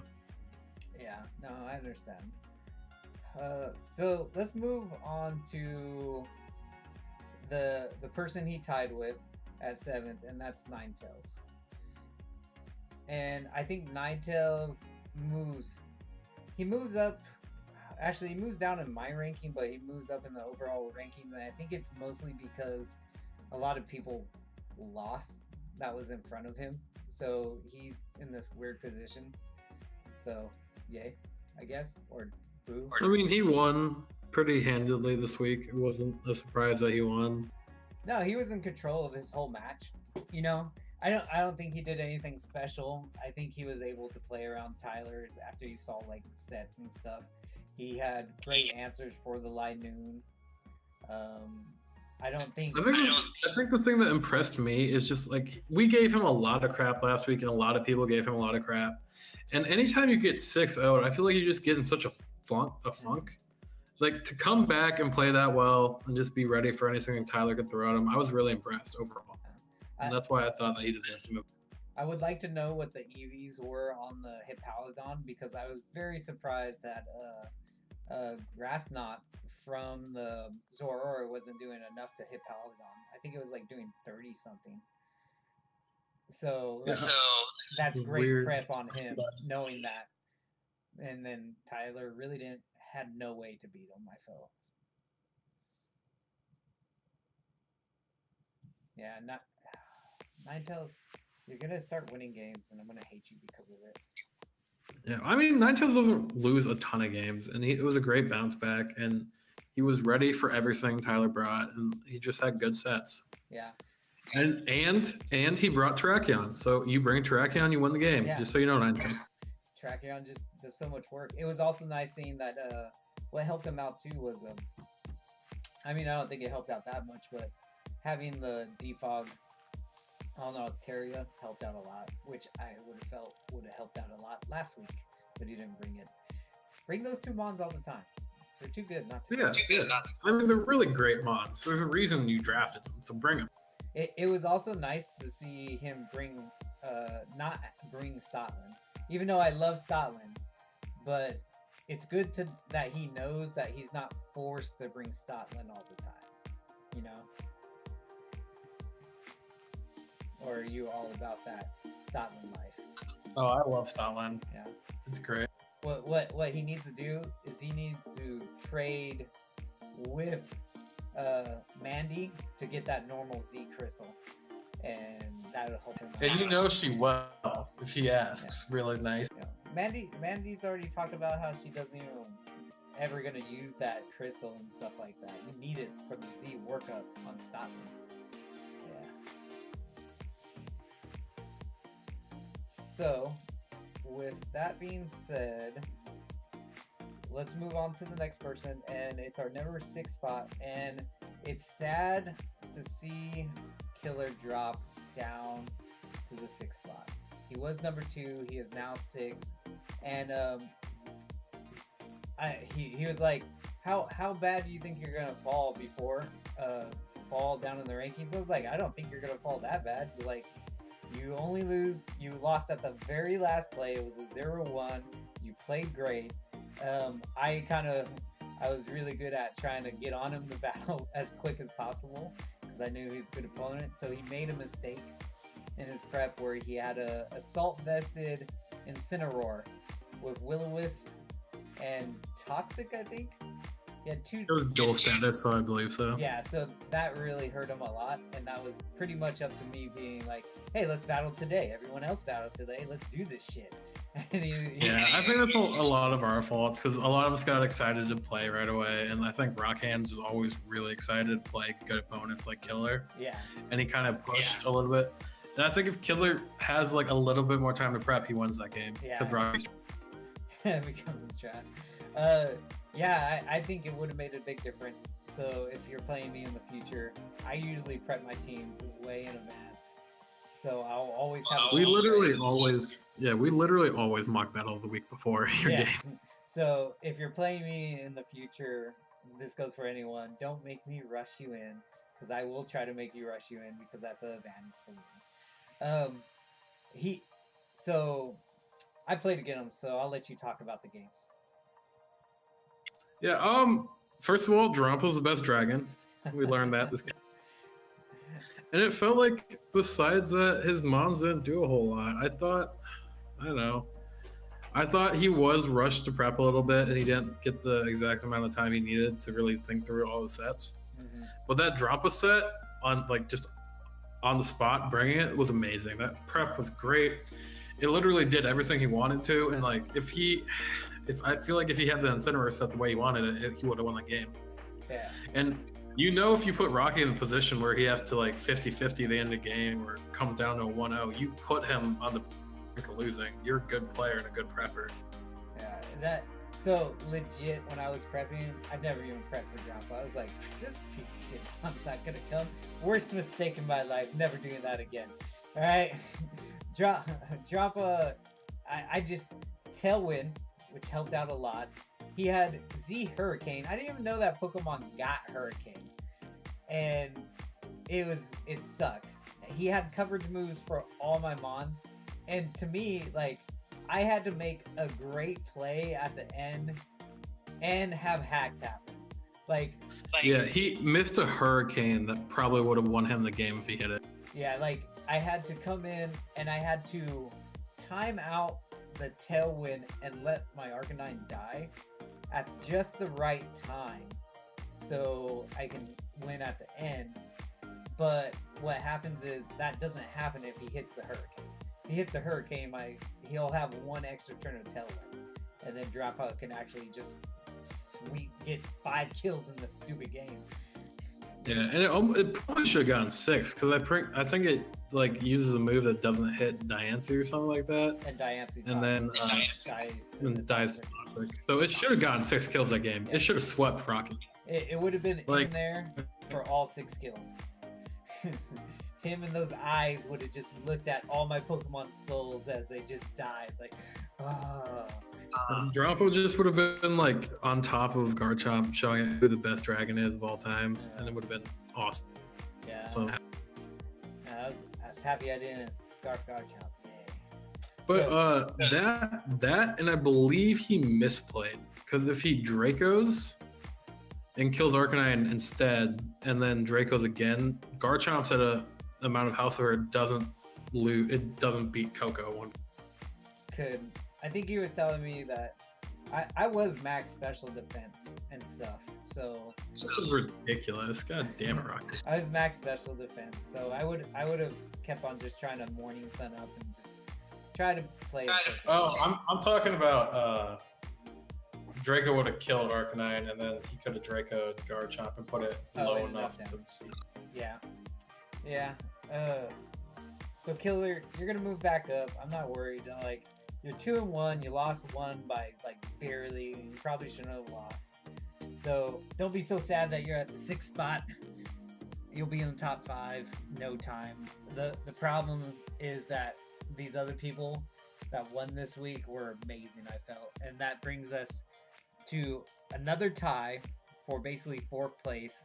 Yeah, no, I understand. So let's move on to the person he tied with at 7th, and that's Ninetales. And I think Ninetales moves up. Actually, he moves down in my ranking, but he moves up in the overall ranking. And I think it's mostly because a lot of people lost that was in front of him, so he's in this weird position. So, yay, I guess, or boo. I mean, he won pretty handedly this week. It wasn't a surprise that he won. No, he was in control of his whole match. You know, I don't think he did anything special. I think he was able to play around Tyler's after you saw like sets and stuff. He had great answers for the Linoon. I think the thing that impressed me is just like we gave him a lot of crap last week, and a lot of people gave him a lot of crap. And anytime you get 6-0, I feel like you just get in such a funk. Like to come back and play that well and just be ready for anything that Tyler could throw at him. I was really impressed overall, and that's why I thought that he deserved to move. I would like to know what the EVs were on the Hippowdon because I was very surprised that Grassnot from the Zoroark wasn't doing enough to Hippowdon. I think it was like doing 30 something. So that's great Weird. prep on him, knowing that. And then Tyler really had no way to beat him, I felt. Yeah, Ninetales. You're gonna start winning games, and I'm gonna hate you because of it. Yeah, I mean, Ninetales doesn't lose a ton of games, and it was a great bounce back, and he was ready for everything Tyler brought, and he just had good sets. Yeah. And he brought Terrakion, so you bring Terrakion, you win the game. Yeah. Just so you know, Ninetales. Terrakion just does so much work. It was also nice seeing that. What helped him out too was, I mean, I don't think it helped out that much, but having the defog, I don't know, Terria helped out a lot, which I would have felt would have helped out a lot last week, but he didn't bring it. Bring those two mons all the time. They're too good not to. Yeah, I mean, they're really great mods. There's a reason you drafted them, so bring them. It was also nice to see him not bring Stotland, even though I love Stotland, but it's good that he knows that he's not forced to bring Stotland all the time, you know? Or are you all about that Stotland life? Oh, I love Stotland. Yeah. It's great. What he needs to do is he needs to trade with Mandy to get that normal Z crystal, and that'll help him out. And you know she will if he asks. Yeah. Really nice. Yeah. Mandy's already talked about how she doesn't even ever gonna use that crystal and stuff like that. You need it for the Z workup on Stotland. Yeah. So, with that being said, let's move on to the next person, and it's our number 6 spot. And it's sad to see Killer drop down to the 6th spot. He was number 2. He is now 6, and he was like, how bad do you think you're gonna fall before fall down in the rankings? I was like, I don't think you're gonna fall that bad. Like, you lost at the very last play. It was a 0-1. You played great. I was really good at trying to get on him to battle as quick as possible because I knew he was a good opponent. So he made a mistake in his prep where he had a Assault Vested Incineroar with Will-O-Wisp and Toxic, I think. He had 2. It was dual status, so I believe so. Yeah, so that really hurt him a lot, and that was pretty much up to me being like, hey, let's battle today. Everyone else battled today. Let's do this shit. Yeah, I think that's a lot of our faults because a lot of us got excited to play right away, and I think Rockhands is always really excited to play good opponents like Killer. Yeah. And he kind of pushed a little bit. And I think if Killer has like a little bit more time to prep, he wins that game. Yeah. Because Rocky's because of the chat. Yeah, I think it would have made a big difference. So if you're playing me in the future, I usually prep my teams way in advance. So I'll always have. We literally always mock battle the week before your game. So if you're playing me in the future, this goes for anyone. Don't make me rush you in, because I will try to make you rush you in because that's an advantage for me. So I played against him, so I'll let you talk about the game. Yeah. First of all, Drompa's the best dragon. We learned that this game. And it felt like, besides that, his mons didn't do a whole lot. I thought he was rushed to prep a little bit, and he didn't get the exact amount of time he needed to really think through all the sets. Mm-hmm. But that Drampa set, just on the spot, bringing it was amazing. That prep was great. It literally did everything he wanted to, and if I feel like if he had the Incineroar set the way he wanted it, he would have won the game. Yeah. And if you put Rocky in a position where he has to 50-50 the end of the game or comes down to a 1-0, you put him on the brink of losing. You're a good player and a good prepper. Yeah, so legit, when I was prepping, I've never even prepped for Drampa. I was like, this piece of shit, I'm not gonna come. Worst mistake in my life, never doing that again. All right, Drampa, I just Tailwind, which helped out a lot. He had Z Hurricane. I didn't even know that Pokemon got Hurricane. And it sucked. He had coverage moves for all my mons. And to me, I had to make a great play at the end and have hacks happen. Yeah, he missed a Hurricane that probably would have won him the game if he hit it. Yeah, I had to come in and I had to time out the Tailwind and let my Arcanine die at just the right time so I can win at the end. But what happens is that doesn't happen if he hits the hurricane. If he hits the hurricane, he'll have one extra turn of tailwind, and then Dropout can actually just get 5 kills in this stupid game. Yeah, and it probably should have gotten 6 because I think it like uses a move that doesn't hit Diancie or something like that. And Diancie and then dies. So it should have gotten 6 kills that game. It should have swept Rocky. It would have been in there for all 6 kills. Him and those eyes would have just looked at all my Pokemon souls as they just died. Like, Droppo just would have been like on top of Garchomp, showing who the best dragon is of all time, and it would have been awesome. Yeah. So, I was happy I didn't Scarf Garchomp. Yay. But that and I believe he misplayed because if he Dracos and kills Arcanine instead, and then Dracos again, Garchomp's at a amount of health where it doesn't beat Coco. I think you were telling me that I was max special defense and stuff, so this is ridiculous. God damn it, Rocky. I was max special defense, so I would have kept on just trying to morning sun up and just try to play it perfect. Oh, I'm talking about Draco would have killed Arcanine, and then he could have Draco'd Garchomp and put it low enough to... Yeah. So Killer, you're gonna move back up. I'm not worried. Like, you're 2-1. You lost 1 by like barely. You probably shouldn't have lost. So don't be so sad that you're at the 6th spot. You'll be in the top 5 no time. The problem is that these other people that won this week were amazing, I felt, and that brings us to another tie for basically 4th place,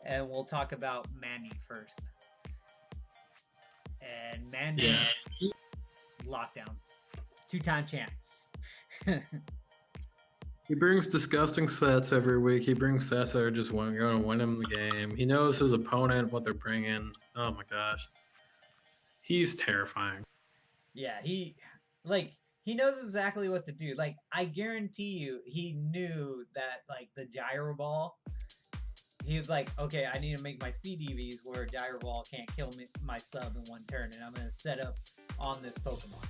and we'll talk about Manny first. And Manny, lockdown, 2-time champ. He brings disgusting sets every week. He brings sets that are just going to win him the game. He knows his opponent, what they're bringing. Oh my gosh, he's terrifying. Yeah, he knows exactly what to do. Like, I guarantee you, he knew that like the Gyro Ball. He was like, okay, I need to make my speed EVs where Gyro Ball can't kill my sub in 1 turn, and I'm gonna set up on this Pokemon.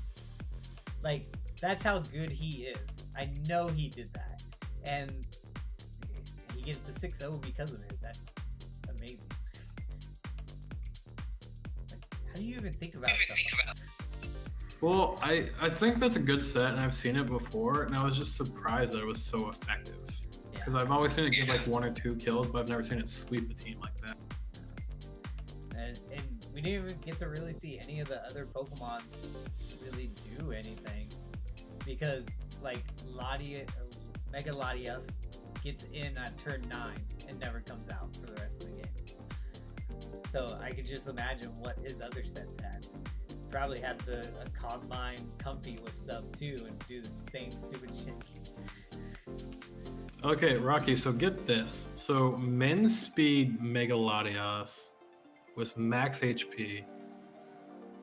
Like, that's how good he is. I know he did that, and he gets to 6-0 because of it. That's amazing. Like, how do you even think about stuff like that? Well, I think that's a good set, and I've seen it before, and I was just surprised that it was so effective. Because I've always seen it get like 1 or 2 kills, but I've never seen it sweep a team like that. And we didn't even get to really see any of the other Pokemon really do anything. Because like Mega Latias gets in at turn 9 and never comes out for the rest of the game. So I could just imagine what his other sets had. Probably had a Combine Comfy with sub 2 and do the same stupid shit. Okay, Rocky, so get this. So Min Speed Mega Latias with max HP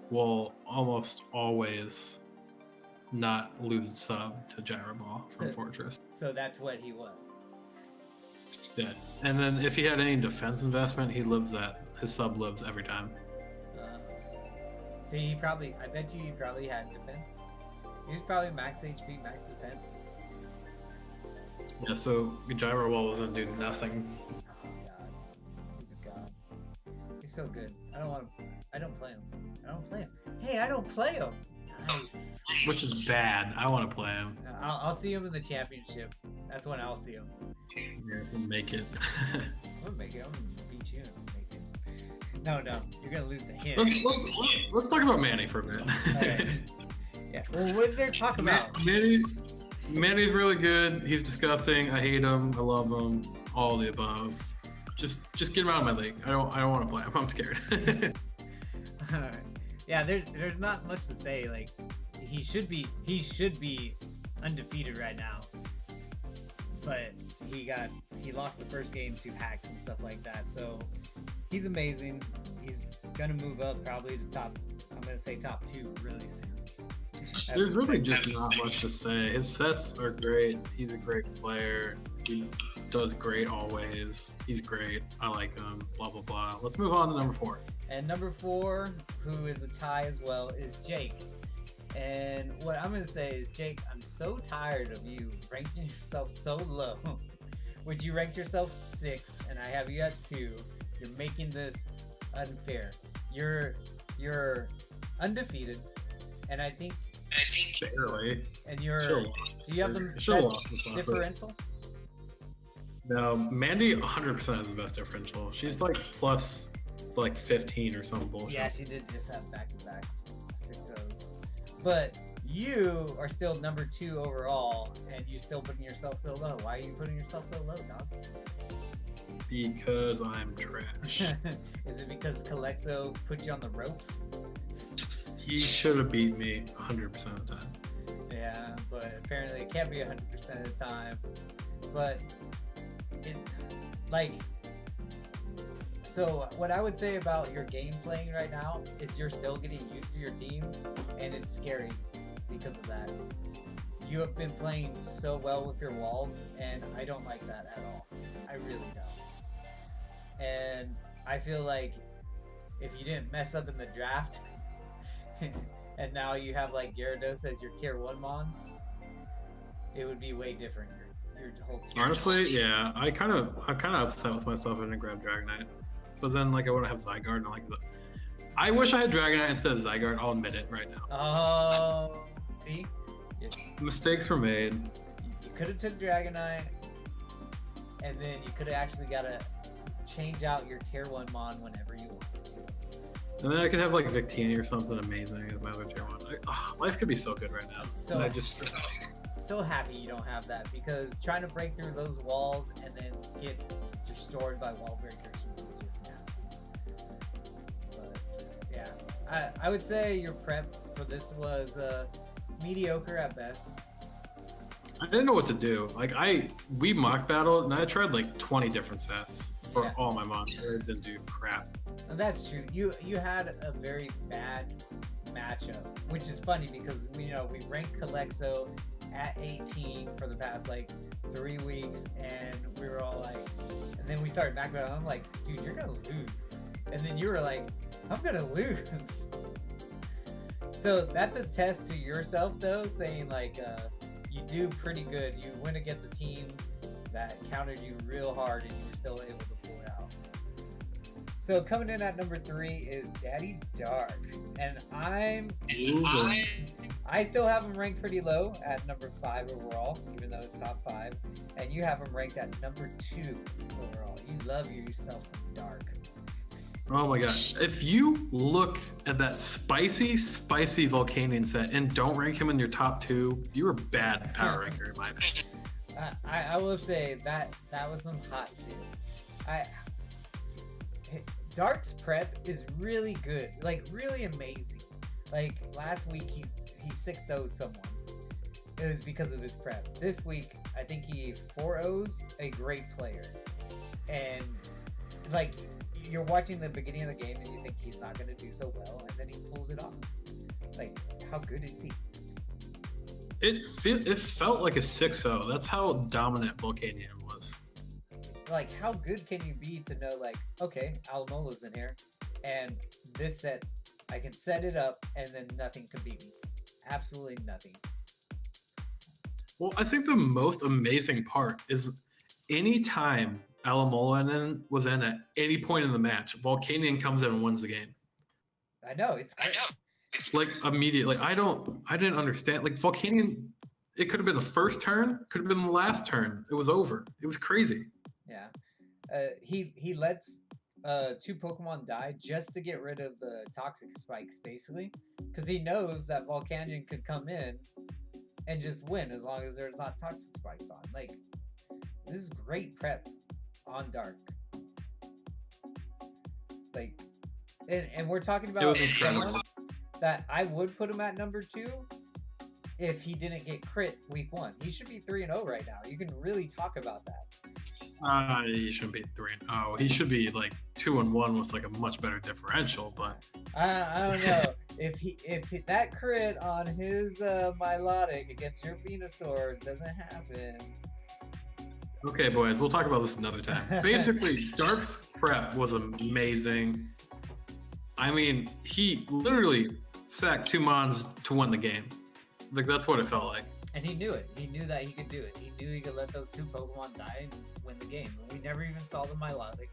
will almost always not lose its sub to Gyro Ball from Fortress. So that's what he was. Yeah. And then if he had any defense investment, his sub lives every time. See, I bet you he probably had defense. He was probably max HP, max defense. Yeah, so Gyro Ball was gonna do nothing. Oh god. He's a god. He's so good. I don't play him. Hey, I don't play him! Nice. Which is bad. I want to play him. I'll see him in the championship. That's when I'll see him. Yeah, we'll make it. I'm gonna make it. I'm gonna beat you and make it. No, you're gonna lose to him. Let's talk about Manny for a minute. Right. Yeah. Well, what is there to talk about? Manny's really good. He's disgusting. I hate him. I love him. All the above. Just get him out of my league. I don't want to play him. I'm scared. Yeah, there's not much to say. Like, he should be undefeated right now. But he lost the first game to hacks and stuff like that. So he's amazing. He's gonna move up probably to top. I'm gonna say top 2 really soon. There's really just not much to say. His sets are great. He's a great player. He does great always. He's great. I like him. Blah blah blah. Let's move on to number 4. And number 4, who is a tie as well, is Jake. And what I'm gonna say is, Jake, I'm so tired of you ranking yourself so low. Would you rank yourself 6, and I have you at 2? You're making this unfair. You're undefeated, and I think barely. And you're. Do you have the best differential? No, Mandy 100% has the best differential. She's like plus like 15 or some bullshit. Yeah, she did just have back-to-back 6-0s. But you are still number 2 overall, and you're still putting yourself so low. Why are you putting yourself so low, dog? Because I'm trash. Is it because Calexo put you on the ropes? He should have beat me 100% of the time. Yeah, but apparently it can't be 100% of the time. But so what I would say about your game playing right now is you're still getting used to your team, and it's scary because of that. You have been playing so well with your walls, and I don't like that at all. I really don't. And I feel like if you didn't mess up in the draft, and now you have like Gyarados as your tier 1 mon, it would be way different. Your whole team. Honestly, yeah, I'm kind of upset with myself I didn't grab Dragonite, but then like I want to have Zygarde, and I wish I had Dragonite instead of Zygarde. I'll admit it right now. Oh, see, mistakes were made. You could have took Dragonite, and then you could have actually got to change out your tier 1 mon whenever you want. And then I could have like Victini or something amazing as my other tier 1. Life could be so good right now. So happy you don't have that, because trying to break through those walls and then get destroyed by wall breakers would be just nasty. But yeah, I would say your prep for this was mediocre at best. I didn't know what to do. Like we mock battled and I tried like 20 different sets for all my mons. It didn't do crap. And that's true. You had a very bad matchup, which is funny because we ranked Calexo at 18 for the past like 3 weeks, and we were all like, and then we started back about. I'm like, dude, you're gonna lose, and then you were like, I'm gonna lose. So that's a test to yourself, though, saying like you do pretty good. You went against a team that countered you real hard, and you were still able to pull it out. So coming in at number 3 is Daddy Dark, and I still have him ranked pretty low at number 5 overall, even though it's top 5, and you have him ranked at number 2 overall. You love yourself some Dark. Oh my gosh. If you look at that spicy Volcanion set and don't rank him in your top 2, you're a bad power ranker in my opinion. I will say that was some hot shit. Dark's prep is really good, like really amazing. Like last week he 6-0'd someone. It was because of his prep. This week I think he 4-0's a great player. And like you're watching the beginning of the game and you think he's not going to do so well, and then he pulls it off. Like, how good is he? It felt like a 6-0. That's how dominant Volcanion was. Like, how good can you be to know, like, okay, Alamola's in here, and this set, I can set it up, and then nothing can beat me. Absolutely nothing. Well, I think the most amazing part is anytime Alamola was in at any point in the match, Volcanion comes in and wins the game. I know, it's great. Like immediately. I didn't understand. Like Volcanion, it could have been the first turn, could have been the last turn. It was over. It was crazy. Yeah. He lets 2 Pokemon die just to get rid of the toxic spikes, basically, because he knows that Volcanion could come in and just win as long as there's not toxic spikes on. Like, this is great prep on Dark. Like, and we're talking about someone that I would put him at number 2 if he didn't get crit week 1. He should be 3-0 right now. You can really talk about that. He shouldn't be 3-0. He should be like 2-1 with like a much better differential. But I don't know if that crit on his Milotic against your Venusaur doesn't happen. Okay, boys, we'll talk about this another time. Basically, Dark's prep was amazing. I mean, he literally sacked 2 Mons to win the game. Like, that's what it felt like. And he knew it. He knew that he could do it. He knew he could let those 2 Pokemon die and win the game. And we never even saw the Milotic.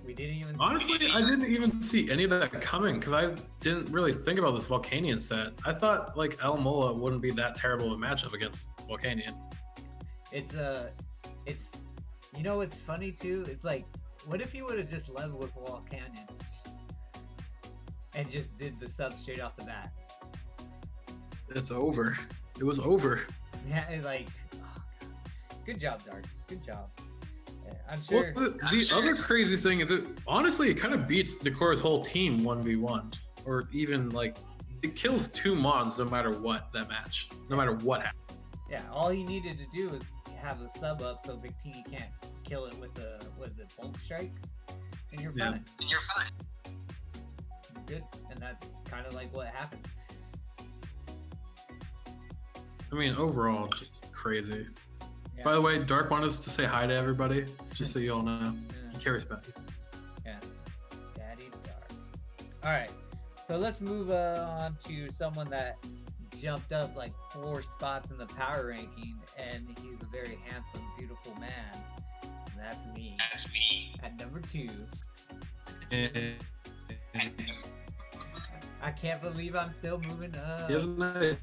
We didn't even. Honestly, I didn't even see any of that coming because I didn't really think about this Volcanion set. I thought like Alomola wouldn't be that terrible of a matchup against Volcanion. It's you know what's funny too? It's like, what if he would have just led with Volcanion and just did the sub straight off the bat? It's over. It was over. Yeah, like, oh God. Good job, Dark. Good job. I'm sure. Well, the other crazy thing is that honestly, it kind of beats Decora's whole team 1v1, or even like it kills 2 Mons no matter what that match, no matter what happens. Yeah, all you needed to do is have the sub up so Victini can't kill it with the Bulk Strike, and you're fine. And you're fine. You're good, and that's kind of like what happened. I mean, overall, just crazy. Yeah. By the way, Dark wanted us to say hi to everybody, just so you all know. He carries back. Yeah, Daddy Dark. All right, so let's move on to someone that jumped up like 4 spots in the power ranking, and he's a very handsome, beautiful man. And that's me. That's me. At number 2. And I can't believe I'm still moving up. he has a nice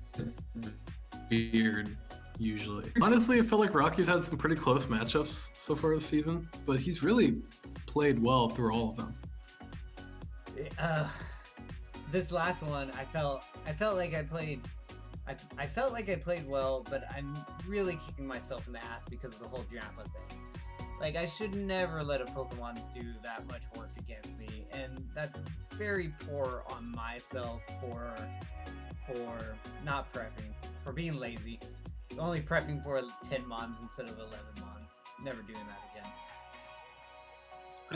beard, usually. Honestly, I feel like Rocky's had some pretty close matchups so far this season, but he's really played well through all of them. This last one, I felt like I played. I felt like I played well, but I'm really kicking myself in the ass because of the whole Drampa thing. Like, I should never let a Pokemon do that much work against me, and that's very poor on myself for not prepping, for being lazy. Only prepping for 10 Mons instead of 11 Mons. Never doing that again.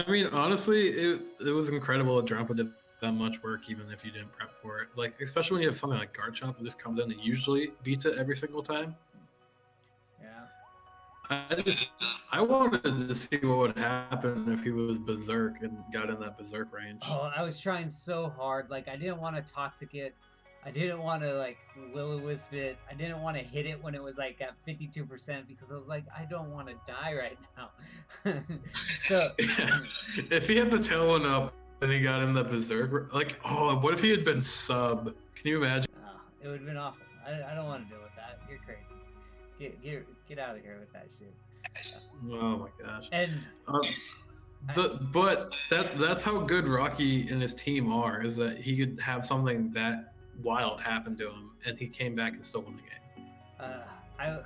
I mean, honestly, it was incredible that Drampa did that much work, even if you didn't prep for it. Like, especially when you have something like Garchomp that just comes in and usually beats it every single time. Yeah. I wanted to see what would happen if he was Berserk and got in that Berserk range. Oh, I was trying so hard. Like, I didn't want to Toxic it. I didn't want to, like, Will-O-Wisp it. I didn't want to hit it when it was, like, at 52% because I was like, I don't want to die right now. So, yes. If he had the tail one up and he got in the Berserk, like, oh, what if he had been sub? Can you imagine? oh, it would have been awful. I don't want to deal with that. You're crazy. Get out of here with that shit. Oh my gosh. And but that's how good Rocky and his team are, is that he could have something that wild happen to him and he came back and still won the game. I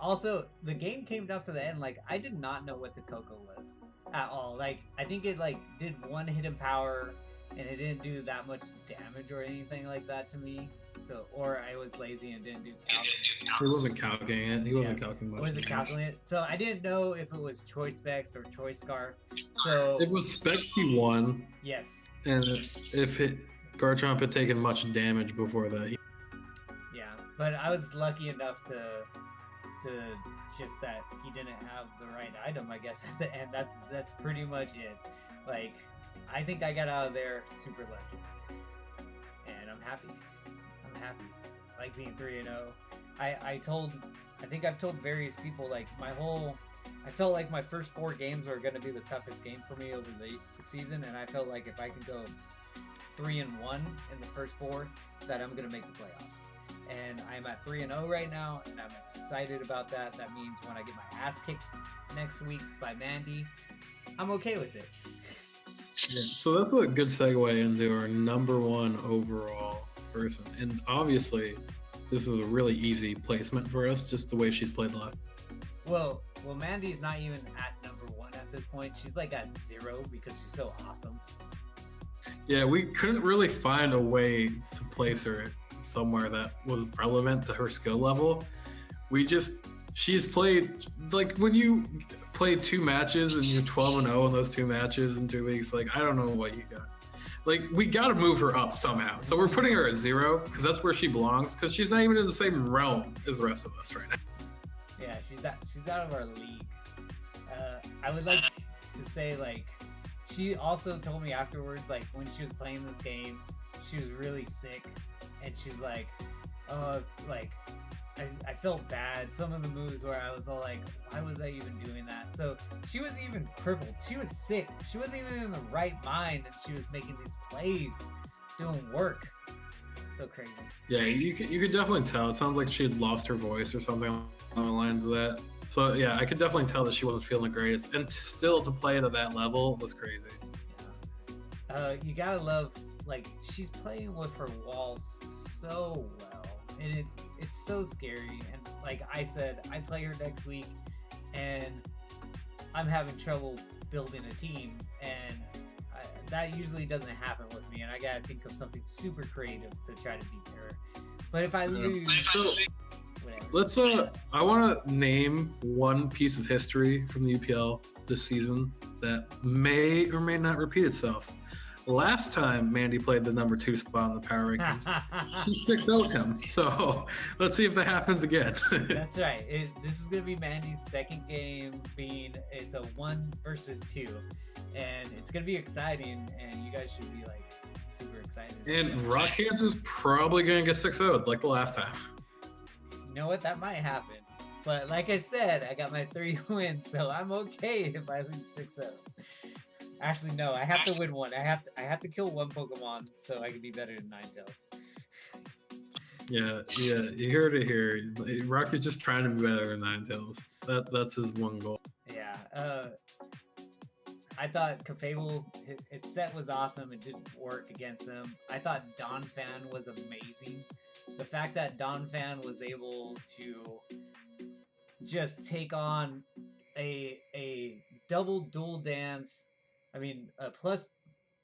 also, the game came down to the end, like, I did not know what the Coco was at all. Like, I think it, like, did 1 hidden power and it didn't do that much damage or anything like that to me. So, or I was lazy and didn't do calcs. He wasn't calculating it. He wasn't calculating much. Wasn't calculating it. So I didn't know if it was Choice Specs or Choice Scarf. So it was Spec he won. Yes. And if Garchomp had taken much damage before that. Yeah, but I was lucky enough to just that he didn't have the right item, I guess, at the end. That's pretty much it. Like, I think I got out of there super lucky, and I'm happy. I like being 3-0. I think I've told various people, like, I felt like my first 4 games are going to be the toughest game for me over the season, and I felt like if I could go 3-1 in the first 4, that I'm going to make the playoffs. And I'm at 3-0 right now, and I'm excited about that. That means when I get my ass kicked next week by Mandy, I'm okay with it. Yeah, so that's a good segue into our number 1 overall person. And obviously, this is a really easy placement for us, just the way she's played the last. Well, Mandy's not even at number 1 at this point. She's like at 0 because she's so awesome. Yeah, we couldn't really find a way to place her somewhere that was relevant to her skill level. She's played, like, when you play 2 matches and you're 12-0 in those 2 matches in 2 weeks, like, I don't know what you got. Like, we got to move her up somehow. So we're putting her at 0 because that's where she belongs, because she's not even in the same realm as the rest of us right now. Yeah, she's out of our league. I would like to say like she also told me afterwards like when she was playing this game, she was really sick, and she's like, oh, it's like I felt bad. Some of the moves where I was all like, why was I even doing that? So she was even crippled. She was sick. She wasn't even in the right mind, and she was making these plays, doing work. So crazy. Yeah, you could definitely tell. It sounds like she had lost her voice or something along the lines of that. So yeah, I could definitely tell that she wasn't feeling the greatest, and still to play to that level was crazy. Yeah. You gotta love like she's playing with her walls so well, and it's so scary. And like I said, I play her next week, and I'm having trouble building a team, and that usually doesn't happen with me, and I gotta think of something super creative to try to beat her. But if I lose, So whatever. let's I want to name one piece of history from the UPL this season that may or may not repeat itself. Last time Mandy played the number 2 spot in the power rankings, she 6-0'd him. So let's see if that happens again. That's right. This is gonna be Mandy's second game. It's a 1 versus 2, and it's gonna be exciting. And you guys should be like super excited. And Rock Hands is probably gonna get 6-0'd like the last time. You know what? That might happen. But like I said, I got my 3 wins, so I'm okay if I lose 6-0. Actually, no. I have to win one. I have to kill one Pokemon so I can be better than Ninetales. Yeah. You heard it here. Rocky's just trying to be better than Ninetales. That's his one goal. Yeah. I thought Cafable, its set was awesome. It didn't work against him. I thought Donphan was amazing. The fact that Donphan was able to just take on a double dual dance. I mean, plus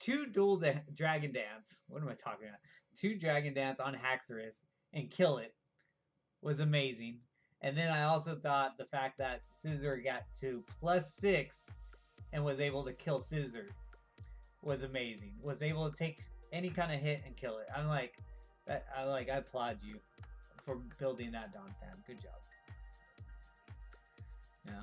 2 dual dragon dance. What am I talking about? 2 dragon dance on Haxorus and kill it was amazing. And then I also thought the fact that Scizor got to +6 and was able to kill Scizor was amazing. Was able to take any kind of hit and kill it. I'm like, I applaud you for building that Donphan. Good job. Yeah.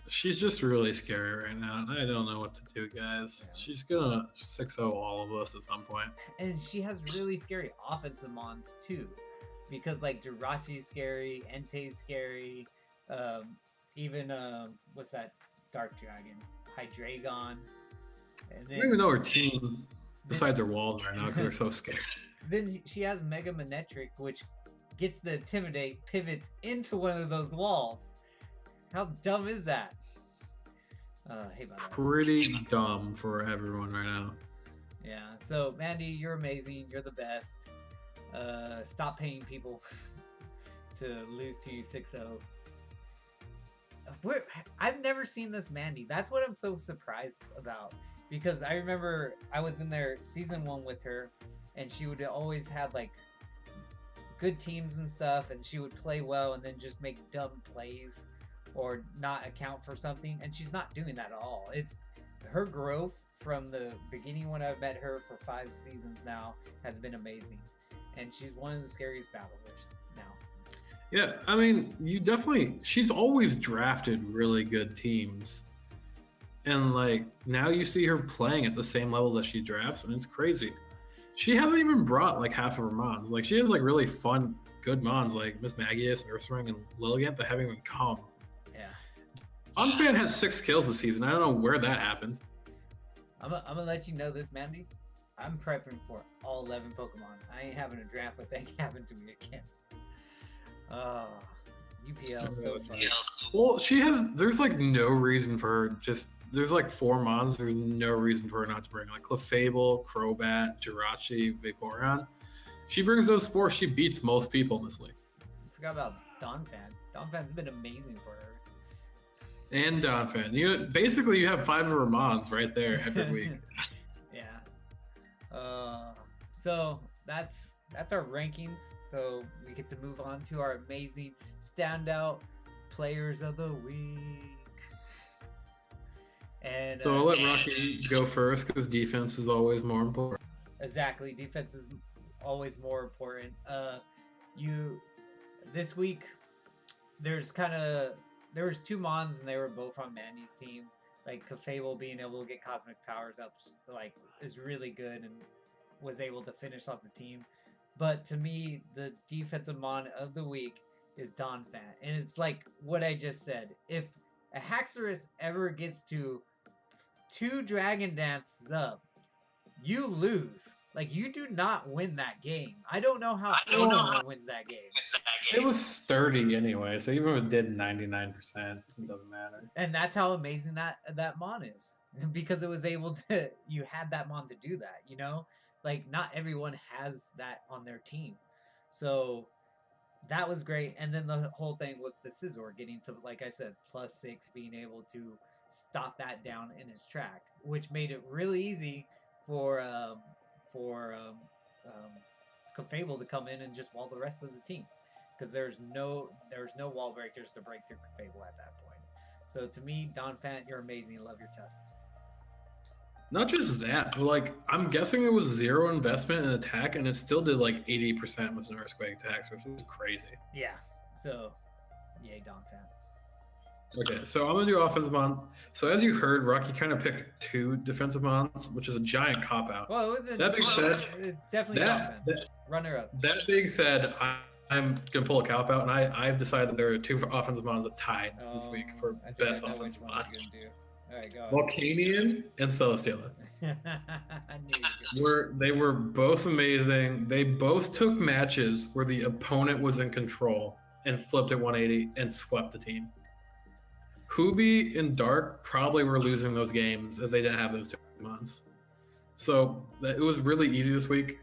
She's just really scary right now, and I don't know what to do, guys. Yeah. She's gonna 6-0 all of us at some point. And she has really scary offensive mons too, because like Jirachi's scary, Entei's scary, even what's that dark dragon, Hydreigon, and I then don't even know her team besides her walls right now because they're so scared. Then she has Mega Manectric, which gets the Intimidate, pivots into one of those walls. How dumb is that? Hey, about that. Pretty dumb for everyone right now. Yeah. So Mandy, you're amazing. You're the best. Stop paying people to lose to you 6-0. I've never seen this Mandy. That's what I'm so surprised about, because I remember I was in there season 1 with her, and she would always have like good teams and stuff, and she would play well and then just make dumb plays or not account for something, and she's not doing that at all. It's her growth from the beginning when I've met her for 5 seasons now has been amazing, and she's one of the scariest battlers now. Yeah, I mean, she's always drafted really good teams. And like now you see her playing at the same level that she drafts, and it's crazy. She hasn't even brought like half of her mons. Like she has like really fun, good mons like Miss Magius, Ursaring, and Lilligant that haven't even come. Yeah. Donphan has 6 kills this season. I don't know where that happened. I'm gonna let you know this, Mandy. I'm prepping for all 11 Pokemon. I ain't having a draft, but that happened to me again. Oh, UPL so fun. Well, there's like no reason for her. There's like 4 mons. There's no reason for her not to bring like Clefable, Crobat, Jirachi, Vaporeon. She brings those 4. She beats most people in this league. I forgot about Donphan. Donphan's been amazing for her. And Donphan. You have 5 of her mons right there every week. Yeah. So that's our rankings. So we get to move on to our amazing standout players of the week. And so I'll let Rocky go first because defense is always more important. Exactly, defense is always more important. This week there was 2 mons and they were both on Mandy's team. like Cafable being able to get cosmic powers up like is really good and was able to finish off the team. But to me, the defensive mon of the week is Donphan. And it's like what I just said. If a Haxorus ever gets to 2 Dragon Dances up, you lose. Like, you do not win that game. I don't know how anyone wins that game. It was sturdy anyway, so even if it did 99%, it doesn't matter. And that's how amazing that mon is. Because it was able to, you had that mon to do that, you know? Like, not everyone has that on their team. So that was great. And then the whole thing with the Scizor getting to, like I said, +6, being able to stop that down in his track, which made it really easy for Cafable to come in and just wall the rest of the team, because there's no wall breakers to break through Cafable at that point. So to me, Donphan, you're amazing. Love your test. Not just that, but like I'm guessing it was 0 investment in attack, and it still did like 80% with Earthquake attacks, which was crazy. Yeah. So, yay, Donphan. Okay, so I'm gonna do offensive mon. So as you heard, Rocky kind of picked 2 defensive mons, which is a giant cop out. Well, it wasn't. That being said, it's definitely Donphan. Runner up. That being said, I'm gonna pull a cop out, and I've decided that there are 2 offensive mons that tied this week for best offensive mons. All right, go. Volcanion and Celesteela. I knew They were both amazing. They both took matches where the opponent was in control and flipped at 180 and swept the team. Hoobi and Dark probably were losing those games if they didn't have those 2 mons. So it was really easy this week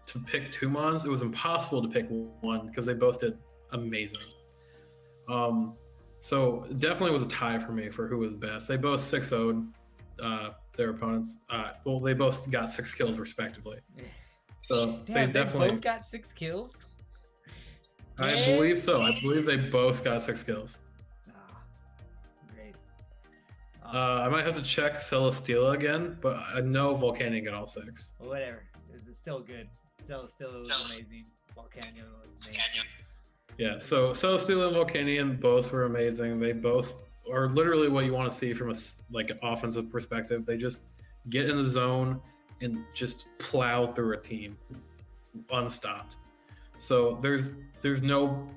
to pick 2 mons. It was impossible to pick one because they both did amazing. So definitely was a tie for me for who was best. They both 6-0'd their opponents. Well, they both got 6 kills respectively. So Damn, they definitely both got 6 kills. I believe so. I believe they both got 6 kills. Great. I might have to check Celesteela again, but I know Volcanion got all 6. Whatever. It's still good. Celesteela was amazing. Volcanion was amazing. Yeah, so Celesteela and Volcanion both were amazing. They both are literally what you want to see from a like an offensive perspective. They just get in the zone and just plow through a team unstopped. So there was no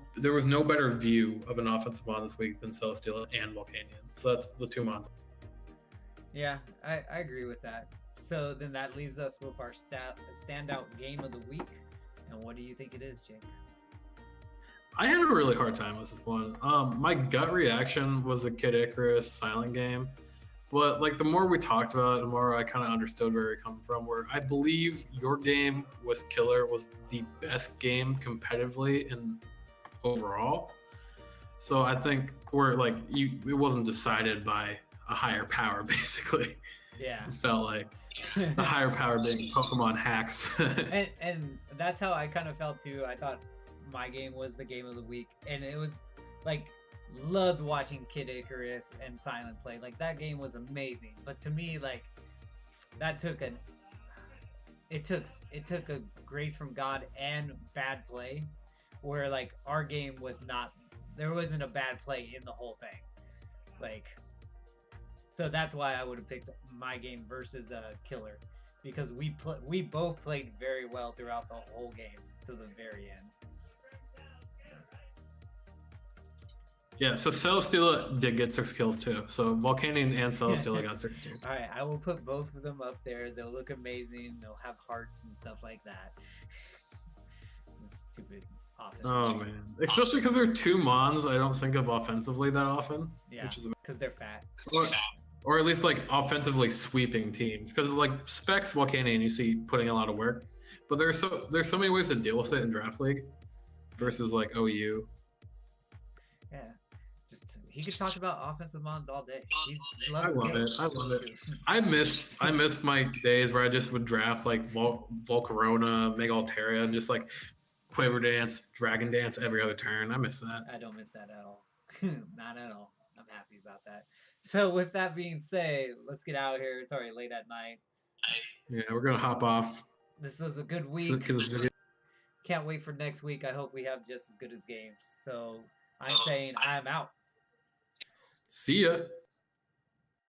better view of an offensive mon this week than Celesteela and Volcanion. So that's the 2 mons. Yeah, I agree with that. So then that leaves us with our standout game of the week. And what do you think it is, Jake? I had a really hard time with this one. My gut reaction was a Kid Icarus silent game, but like the more we talked about it, the more I kind of understood where you're coming from. Where I believe your game was killer, was the best game competitively and overall. So I think it wasn't decided by a higher power, basically. Yeah, it felt like the higher power being Pokemon hacks. and that's how I kind of felt too. I thought my game was the game of the week, and it was like loved watching Kid Icarus and Silent play. Like that game was amazing, but to me, like that took a grace from God and bad play, where like our game was not, there wasn't a bad play in the whole thing. Like, so that's why I would have picked my game versus Killer, because we both played very well throughout the whole game to the very end. Yeah, so Celesteela did get 6 kills too. So Volcanion and Celesteela got 6 kills. All right, I will put both of them up there. They'll look amazing. They'll have hearts and stuff like that. Stupid offense. Oh man, especially because they're 2 mons. I don't think of offensively that often. Yeah, because they're fat. Or at least like offensively sweeping teams. Because like Specs Volcanion, you see putting a lot of work, but there's so many ways to deal with it in Draft League versus like OU. Yeah. He could talk about offensive mons all day. I love it. I miss my days where I just would draft like Volcarona, Mega Altaria, and just like Quiver Dance, Dragon Dance every other turn. I miss that. I don't miss that at all. Not at all. I'm happy about that. So with that being said, let's get out of here. It's already late at night. Yeah, we're gonna hop off. This was a good week. Can't wait for next week. I hope we have just as good as games. So I'm saying I'm out. See ya.